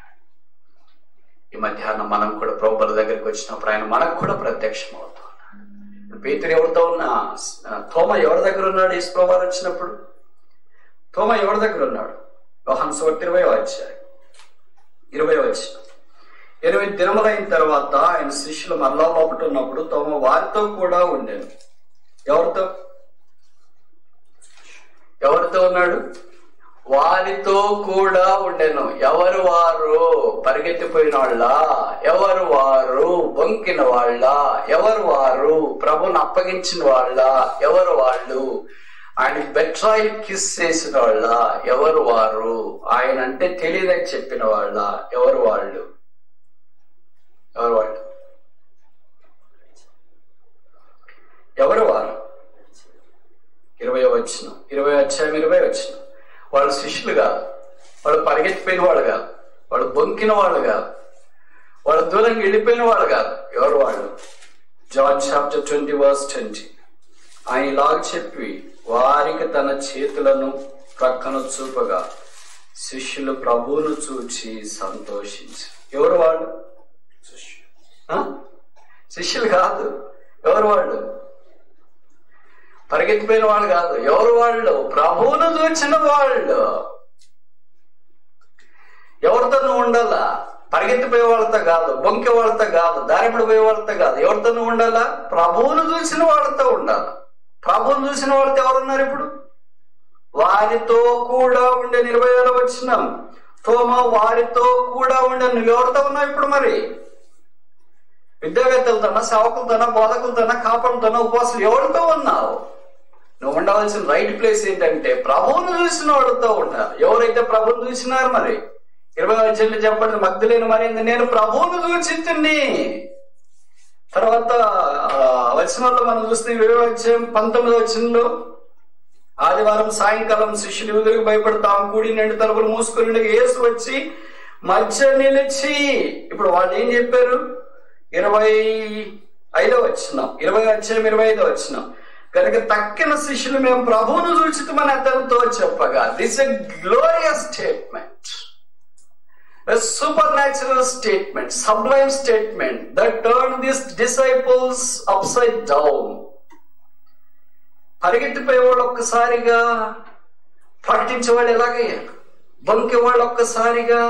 [SPEAKER 1] ఈ మధ్యాహ్నం మనం కూడా ప్రభువుల దగ్గరికి వచ్చినప్పుడు ఆయన మనకు కూడా ప్రత్యక్షం అవుతూ ఉన్నాడు. పేతురు ఎవరితో ఉన్నా, తోమ ఎవరి దగ్గర ఉన్నాడు? యేసు ప్రభువారు వచ్చినప్పుడు తోమ ఎవరి దగ్గర ఉన్నాడు? యోహాను సువార్త 20వ అధ్యాయం 20వ వచనం. 8 దినములైన తర్వాత ఆయన శిష్యులు మరలా లోపట ఉన్నప్పుడు తోమ వారితో కూడా ఉండేను. ఎవరితో ఉన్నాడు? వారితో కూడా ఉండెను. ఎవరు వారు? పరిగెత్తిపోయిన వాళ్ళ? ఎవరు వారు? బొంకిన వాళ్ళ? ఎవరు వారు? ప్రభుని అప్పగించిన వాళ్ళ? ఎవరు వాళ్ళు? ఆయన బెట్రాయిల్ కిస్ చేసిన వాళ్ళ? ఎవరు వారు? ఆయన అంటే తెలియదని చెప్పిన వాళ్ళ? ఎవరు వాళ్ళు? ఎవరు వాళ్ళు? ఎవరు వారు? 20వ వచనం, 20వ అధ్యాయం 20వ వచనం. వాళ్ళు శిష్యులు కాదు, వాళ్ళు పరిగెత్తిపోయిన వాళ్ళు కాదు, వాళ్ళు బొంకిన వాళ్ళు కాదు, వాళ్ళు దూరంగా వెళ్ళిపోయిన వాళ్ళు కాదు. ఎవరు వాళ్ళు? John chapter 20 verse 20. ఆయన ఇలాగ చెప్పి వారికి తన చేతులను ప్రక్కన చూపగా శిష్యులు ప్రభువును చూచి సంతోషించారు. ఎవరు వాళ్ళు? శిష్యులు కాదు. ఎవరు వాళ్ళు? పరిగెత్తిపోయిన వాళ్ళు కాదు. ఎవరు వాళ్ళు? ప్రభువును చూచిన వాళ్ళు. ఎవరితో నువ్వు ఉండాలా? పరిగెత్తిపోయే వాళ్ళతో కాదు, బొంకే వాళ్ళతో కాదు, దారిపడిపోయే వాళ్ళతో కాదు. ఎవరితో నువ్వు ఉండాలా? ప్రభువును చూసిన వాళ్ళతో ఉండాలి. ప్రభువును చూసిన వాళ్ళతో ఎవరున్నారు ఇప్పుడు? వారితో కూడా ఉండే 20వ వచనం. తోమ వారితో కూడా ఉండే. నువ్వు ఎవరితో ఉన్నావు ఇప్పుడు? మరి విద్యావేత్తలతోనా, సేవకులతోనా, బోధకులతోనా, కాపలతోనా, ఉపవాసం ఎవరితో ఉన్నావు? నువ్వు ఉండవలసిన రైట్ ప్లేస్ ఏంటంటే ప్రభువును చూసిన వాళ్ళతో ఉండాలి. ఎవరైతే ప్రభువును చూసినారు, మరి 20వ అధ్యాయంలో చెప్పండి, మగ్ధులేని మరి నేను ప్రభువును చూచింది. తర్వాత వచనంలో మనం చూస్తే 20వ అధ్యాయం 19వ వచనంలో, ఆదివారం సాయంకాలం శిష్యులు యూదులకు భయపడతాం కూడి 2 తలుపులు మూసుకుని యేసు వచ్చి మధ్య నిలిచి. ఇప్పుడు వాళ్ళు ఏం చెప్పారు? 25వ వచనం, 20వ అధ్యాయం 25వ వచనం, కనుక తక్కిన శిష్యులు మేము ప్రభువును చూచితమని అతనితో చెప్పగా. This a glorious statement, a supernatural statement, sublime statement that turned these disciples upside down. పరిగెత్తిపోయేవాళ్ళు ఒక్కసారిగా ప్రకటించేవాళ్ళు ఎలాగయ్యారు? బొంకేవాళ్ళు ఒక్కసారిగా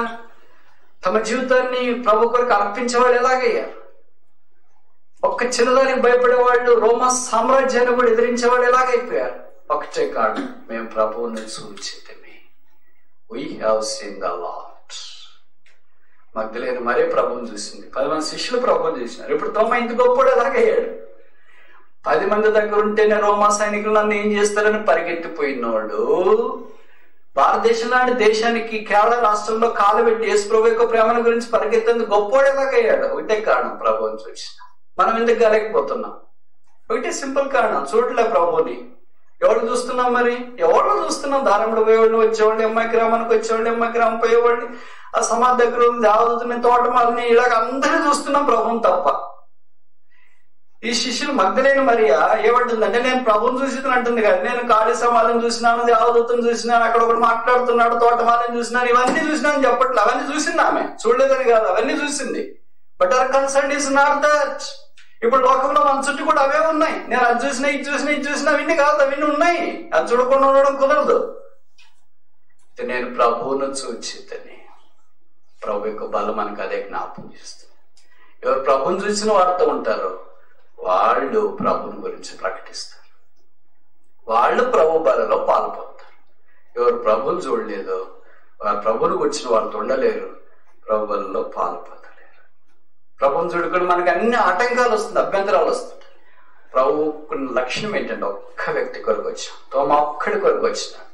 [SPEAKER 1] తమ జీవితాన్ని ప్రభు కొరకు అర్పించేవాళ్ళు ఎలాగయ్యారు? ఒక్క చిన్నదానికి భయపడేవాళ్ళు రోమా సామ్రాజ్యాన్ని కూడా ఎదిరించేవాళ్ళు ఎలాగైపోయారు? ఒకటే కాదు, మేము ప్రభువుని చూచితిమి. We have seen the Lord. మగ్ధులేని మరే ప్రభువుని చూసింది. 10 మంది శిష్యులు ప్రభువుని చూసినారు. ఇప్పుడు తోమ ఇంత గొప్పడు ఎలాగయ్యాడు? 10 మంది దగ్గర ఉంటేనే రోమా సైనికులు నన్ను ఏం చేస్తారని పరిగెత్తిపోయినోడు భారతదేశం లాంటి దేశానికి కేరళ రాష్ట్రంలో కాలు పెట్టి యేసు ప్రభు యొక్క ప్రేమను గురించి పరిగెత్తేందుకు గొప్పోడు ఎలాగయ్యాడు? ఒకటే కారణం, ప్రభువుని చూసిన. మనం ఎందుకు కాలేకపోతున్నాం? ఒకటే సింపుల్ కారణం, చూడలే ప్రభువుని. ఎవరు చూస్తున్నాం? మరి ఎవరు చూస్తున్నాం? దారంలో పోయేవాళ్ళు, వచ్చేవాళ్ళు, అమ్మాయి గ్రామానికి వచ్చేవాళ్ళు, అమ్మాయి గ్రామం పోయేవాళ్ళు, ఆ సమాధి దగ్గర ఉంది, దేవదూతని, తోటమాలని, ఇలాగ అందరూ చూస్తున్నాం ప్రభువుని తప్ప. ఈ శిష్యులు మగ్ధులేని మరియా ఏమంటుందంటే, నేను ప్రభువుని చూసి అంటుంది కదా, నేను ఖాళీ సమాధిని చూసినాను, దేవదూతను చూసినాను, అక్కడ ఒకటి మాట్లాడుతున్నాడు, తోటమాలని చూసినాను, ఇవన్నీ చూసినాను చెప్పట్లే. అవన్నీ చూసింది ఆమె, చూడలేదని కాదు, అవన్నీ చూసింది. But our concern is not that. ఇప్పుడు లోకంలో మన చుట్టూ కూడా అవే ఉన్నాయి. నేను అది చూసినా, ఇది చూసినా, ఇది చూసినా, అవన్నీ కాదు, అవన్నీ ఉన్నాయి. అది చూడకుండా ఉండడం కుదరదు. నేను ప్రభువును చూచితని. ప్రభు యొక్క బలం మనకు అదే జ్ఞాపకం చేస్తుంది. ఎవరు ప్రభువును చూసిన వారితో ఉంటారో వాళ్ళు ప్రభుని గురించి ప్రకటిస్తారు. వాళ్ళు ప్రభు బలలో పాల్పొందుతారు. ఎవరు ప్రభుని చూడలేదో వారు ప్రభుని వచ్చిన వాళ్ళతో ఉండలేరు, ప్రభు బలలో పాల్పొందలేరు. ప్రభుని చూడుకొని మనకి అన్ని ఆటంకాలు వస్తుంది, అభ్యంతరాలు వస్తుంటాయి. ప్రభుకున్న లక్షణం ఏంటంటే, ఒక్క వ్యక్తి కొరకు వచ్చాం, తోమ ఒక్కడి కొరకు వచ్చినాడు.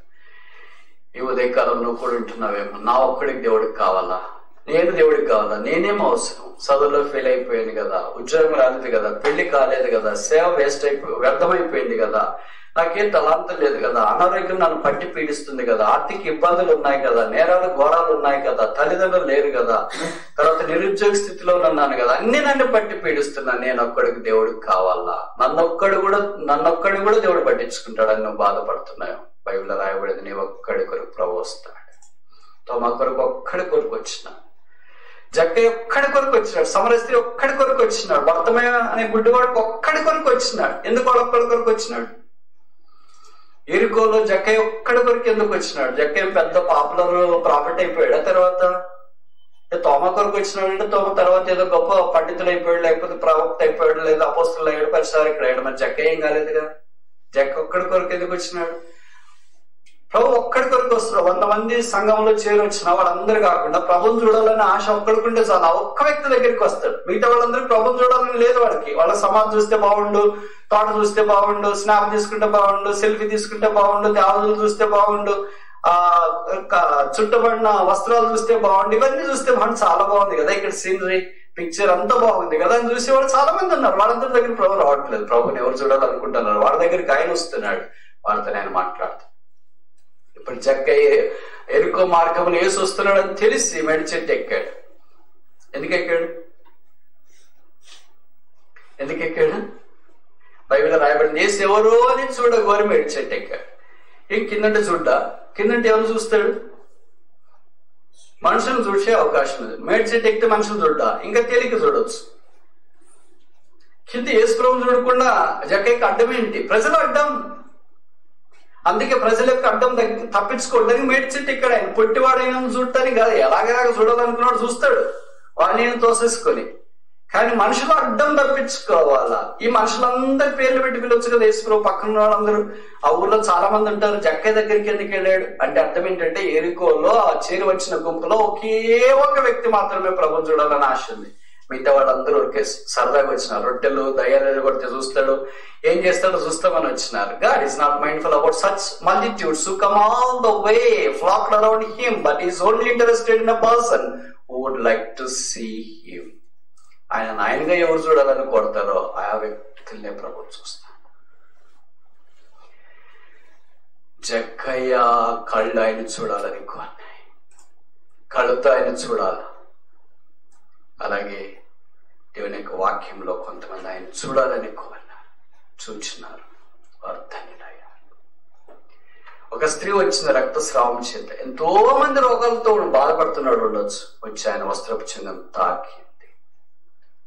[SPEAKER 1] ఈ ఉదయకాలం నువ్వు కూడా ఉంటున్నావేమో, నా ఒక్కడికి దేవుడికి కావాలా, నేను దేవుడికి కావాలా, నేనేమో అవసరం, చదువులో ఫెయిల్ అయిపోయింది కదా, ఉద్యోగం రాలేదు కదా, పెళ్లి కాలేదు కదా, సేవ వ్యర్థమైపోయింది కదా, నాకేం తలాంతం లేదు కదా, అనారోగ్యం నన్ను పట్టి పీడిస్తుంది కదా, ఆర్థిక ఇబ్బందులు ఉన్నాయి కదా, నేరాలు ఘోరాలు ఉన్నాయి కదా, తల్లిదండ్రులు లేరు కదా, తర్వాత నిరుద్యోగ స్థితిలో ఉన్నాను కదా, అన్ని నన్ను పట్టి పీడిస్తున్నాను, నేను ఒక్కడికి దేవుడికి కావాలా, నన్నొక్కడు కూడా దేవుడు పట్టించుకుంటాడని నువ్వు బాధపడుతున్నావు. బైబిల్లో రాయబడింది, నీ ఒక్కడి కొరకు ప్రభు వస్తాడు. తోమా కొరకు ఒక్కడి కొరకు వచ్చిన, జక్కయ్య ఒక్కడి కొరకు వచ్చినాడు, సమరస్త్రీ ఒక్కడి కొరకు వచ్చినాడు, భర్తమయ అనే గుడ్డివాడికి ఒక్కడి కొరకు వచ్చినాడు. ఎందుకు వాడు ఒక్కడి కొరకు వచ్చినాడు? ఎరికోలో జక్కయ్య ఒక్కడి కొరకు ఎందుకు వచ్చినాడు? జక్కయ్య పెద్ద పాపులర్ ప్రాఫిట్ అయిపోయాడు. తర్వాత తోమ కొరకు వచ్చినాడు అంటే తోమ తర్వాత ఏదో గొప్ప పండితులు అయిపోయాడు, లేకపోతే ప్రవక్త అయిపోయాడు, లేదా అపోస్తులు అయ్యాడు, పరిసారికుడు అయ్యాడు. మరి జక్కయ్య ఏం కాలేదుగా. జక్క ఒక్కడి కొరకు ఎందుకు వచ్చినాడు? ప్రభు ఒక్కడి కొరకు వస్తున్నాడు. 100 మంది సంఘంలో చేరొచ్చిన వాళ్ళందరూ కాకుండా ప్రభుని చూడాలని ఆశ ఒక్కడికుంటే చాలు, ఆ ఒక్క వ్యక్తి దగ్గరికి వస్తాడు. మిగతా వాళ్ళందరూ ప్రభుని చూడాలని లేదు వాళ్ళకి. వాళ్ళ సమాధి చూస్తే బాగుండు, తోట చూస్తే బాగుండు, స్నాప్ తీసుకుంటే బాగుండు, సెల్ఫీ తీసుకుంటే బాగుండు, దేవతలు చూస్తే బాగుండు, చుట్టబడిన వస్త్రాలు చూస్తే బాగుండు, ఇవన్నీ చూస్తే బాగుండు. చాలా బాగుంది కదా, ఇక్కడ సీనరీ పిక్చర్ అంతా బాగుంది కదా అని చూసి వాళ్ళు చాలా మంది ఉన్నారు. వాళ్ళందరి దగ్గర ప్రభు రావట్లేదు. ప్రభుని ఎవరు చూడాలనుకుంటున్నారు? వాళ్ళ దగ్గరికి ఆయన వస్తున్నాడు, వాళ్ళతో ఆయన మాట్లాడుతాడు. ఇప్పుడు జక్కయ్య ఎరుకో మార్గమును యేసు వస్తున్నాడు అని తెలిసి మెడి చెట్టు ఎక్కాడు. ఎందుకు ఎక్కాడు? బైబిల్లో రాయబడింది, యేసు ఎవరో అని చూడగోరి మెడి చెట్టు ఎక్కాడు. ఏం కిందంటే కిందంటే ఎవరు చూస్తాడు? మనుషులను చూసే అవకాశం ఉంది. మేడి చెట్టు ఎక్కితే మనుషులు చూడ్డా, ఇంకా తేలిక చూడవచ్చు. కింద యేసు ప్రభువును చూడకుండా జక్కయ్యకి అడ్డం ఏంటి? ప్రజలు అడ్డం. అందుకే ప్రజల యొక్క అడ్డం తప్పించుకోవడానికి మేడి చెట్టు ఇక్కడ. ఆయన పొట్టివాడైనా చూడటానికి కాదు, ఎలాగెలాగ చూడాలనుకున్నాడు చూస్తాడు వాడిని తోసేసుకొని. కానీ మనుషులు అడ్డం తప్పించుకోవాలా. ఈ మనుషులందరి పేర్లు పెట్టి పిలవచ్చు కదా యేసు ప్రభు. పక్కన వాళ్ళందరూ, ఆ ఊర్లో చాలా మంది ఉంటారు. జక్కయ్య దగ్గరికి ఎందుకు వెళ్ళాడు అంటే అర్థం ఏంటంటే, ఎరికోలో ఆ చేరి వచ్చిన గుంపులో ఒకే ఒక వ్యక్తి మాత్రమే ప్రభుని చూడాలని ఆశ ఉంది. మిగతా వాళ్ళందరూ ఊరికే సరదాగా వచ్చినారు. రొట్టెలు దయ్యాలు కొడితే చూస్తాడు, ఏం చేస్తాడో చూస్తామని వచ్చినారు. God is not mindful about such multitudes who come all the way flocked around him, but he is only interested in a person who would like to see him. ఆయనగా ఎవరు చూడాలని కొడతారో ఆ వ్యక్తులనే ప్రభు చూస్తాడు. జక్కయ్య కళ్ళు ఆయన చూడాలని కోరినాయి, కళ్ళుతో ఆయన చూడాలి. అలాగే దేవుని యొక్క వాక్యంలో కొంతమంది ఆయన చూడాలని కోరినారు, చూచినారు, వారు ధన్యులయ్యారు. ఒక స్త్రీ వచ్చిన రక్తస్రావం చేత ఎంతో మంది రోగాలతో బాధపడుతున్నాడు ఉండొచ్చు. వచ్చి ఆయన వస్త్రపు చిందం తాకింది,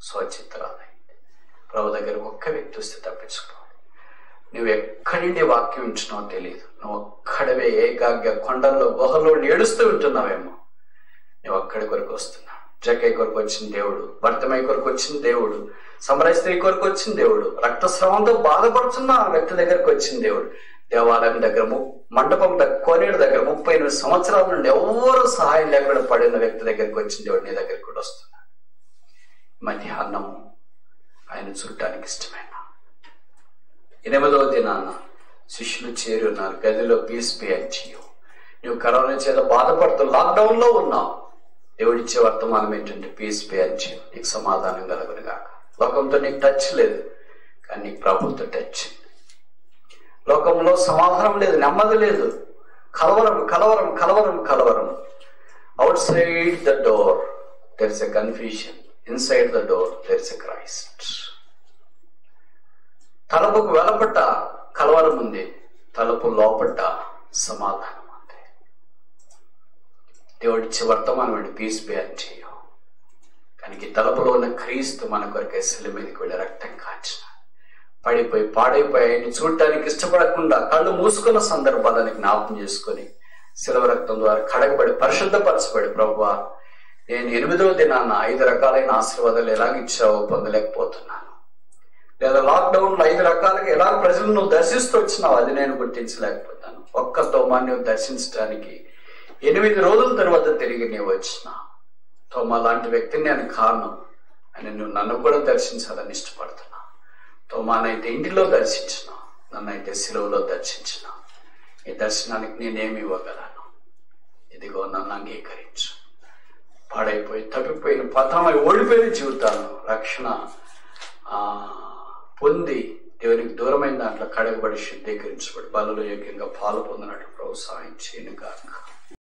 [SPEAKER 1] స్వచిత్రాలైంది. ప్రభు దగ్గరకు ఒక్క వ్యక్తి వస్తే తప్పించుకోవాలి. నువ్వు ఎక్కడి నుండి వాక్యం ఉంటున్నావో తెలియదు. నువ్వు ఒక్కడవే ఏకాగ్ర కొండల్లో గుహలో ఏడుస్తూ ఉంటున్నావేమో. నువ్వు అక్కడి కొరకు వస్తున్నావు. జక్కయ్య కొరకు వచ్చిన దేవుడు, భర్తమయ్య కొరకు వచ్చిన దేవుడు, సమరయ స్త్రీ కొరకు వచ్చిన దేవుడు, రక్తస్రావంతో బాధపడుతున్న ఆ వ్యక్తి దగ్గరకు వచ్చిన దేవుడు, దేవాలయం దగ్గర మండపం దగ్గర కోనేడు దగ్గర 38 సంవత్సరాల నుండి ఎవరు సహాయం లేకుండా పడిన వ్యక్తి దగ్గరికి వచ్చిన దేవుడు నీ దగ్గరికి కూడా వస్తున్నాడు. మధ్యాహ్నము ఆయన చూడటానికి ఇష్టమైన 8వ దినాన శిష్యులు చేరున్నారు. గదిలో పీస్ బి అండ్ యు. నువ్వు కరోనా చేత బాధపడుతూ లాక్డౌన్ లో ఉన్నావు. దేవుడిచ్చే వర్తమానం ఏంటంటే పీస్ బి అండ్ యు. నీకు సమాధానం కలుగును గాక. లోకంతో నీకు టచ్ లేదు, కానీ నీకు ప్రభుతో టచ్. లోకంలో సమాధానం లేదు, నెమ్మది లేదు, కలవరం కలవరం కలవరం కలవరం. Outside the door there is a confusion, inside the door there is a Christ. తలుపుకు వెలపట్ట కలవరం ఉంది, తలుపు లోపట సమాధానం ఉంది. దేవుడిచ్చే వర్తమానం అండి పీస్ బి అండ్ యు. కానీ తలుపులో ఉన్న క్రీస్తు మన కొరకే శిలువ మీదకి వెళ్ళి రక్తం కాచిన పడిపోయి పాడైపోయి ఆయన్ని చూడటానికి ఇష్టపడకుండా కళ్ళు మూసుకున్న సందర్భాలను జ్ఞాపకం చేసుకొని శిలువ రక్తం ద్వారా కడగబడి పరిశుద్ధపరచబడి, ప్రభువా నేను 8వ దినాన 5 రకాలైన ఆశీర్వాదాలు ఎలాగిచ్చావో పొందలేకపోతున్నాను, లేదా లాక్డౌన్ లో 5 రకాలుగా ఎలా ప్రజలు నువ్వు దర్శిస్తూ వచ్చినావు అది నేను గుర్తించలేకపోతాను. ఒక్క తోమా నువ్వు దర్శించడానికి 8 రోజుల తర్వాత తిరిగి నీవు వచ్చినా. తోమా లాంటి వ్యక్తిని నేను కారణం అని నువ్వు నన్ను కూడా దర్శించాలని ఇష్టపడుతున్నా. తోమానైతే ఇంటిలో దర్శించిన, నన్నైతే సిలువలో దర్శించిన. ఈ దర్శనానికి నేనేమి ఇవ్వగలను? ఇదిగో నన్ను అంగీకరించు. పాడైపోయి తప్పిపోయిన పతమై ఓడిపోయిన జీవితాలను రక్షణ పొంది దేవునికి దూరమైన దాంట్లో కడగబడి శుద్ధీకరించబడి బలలో యోగ్యంగా పాలు పొందినట్టు ప్రభు సాయం చేయను గాక.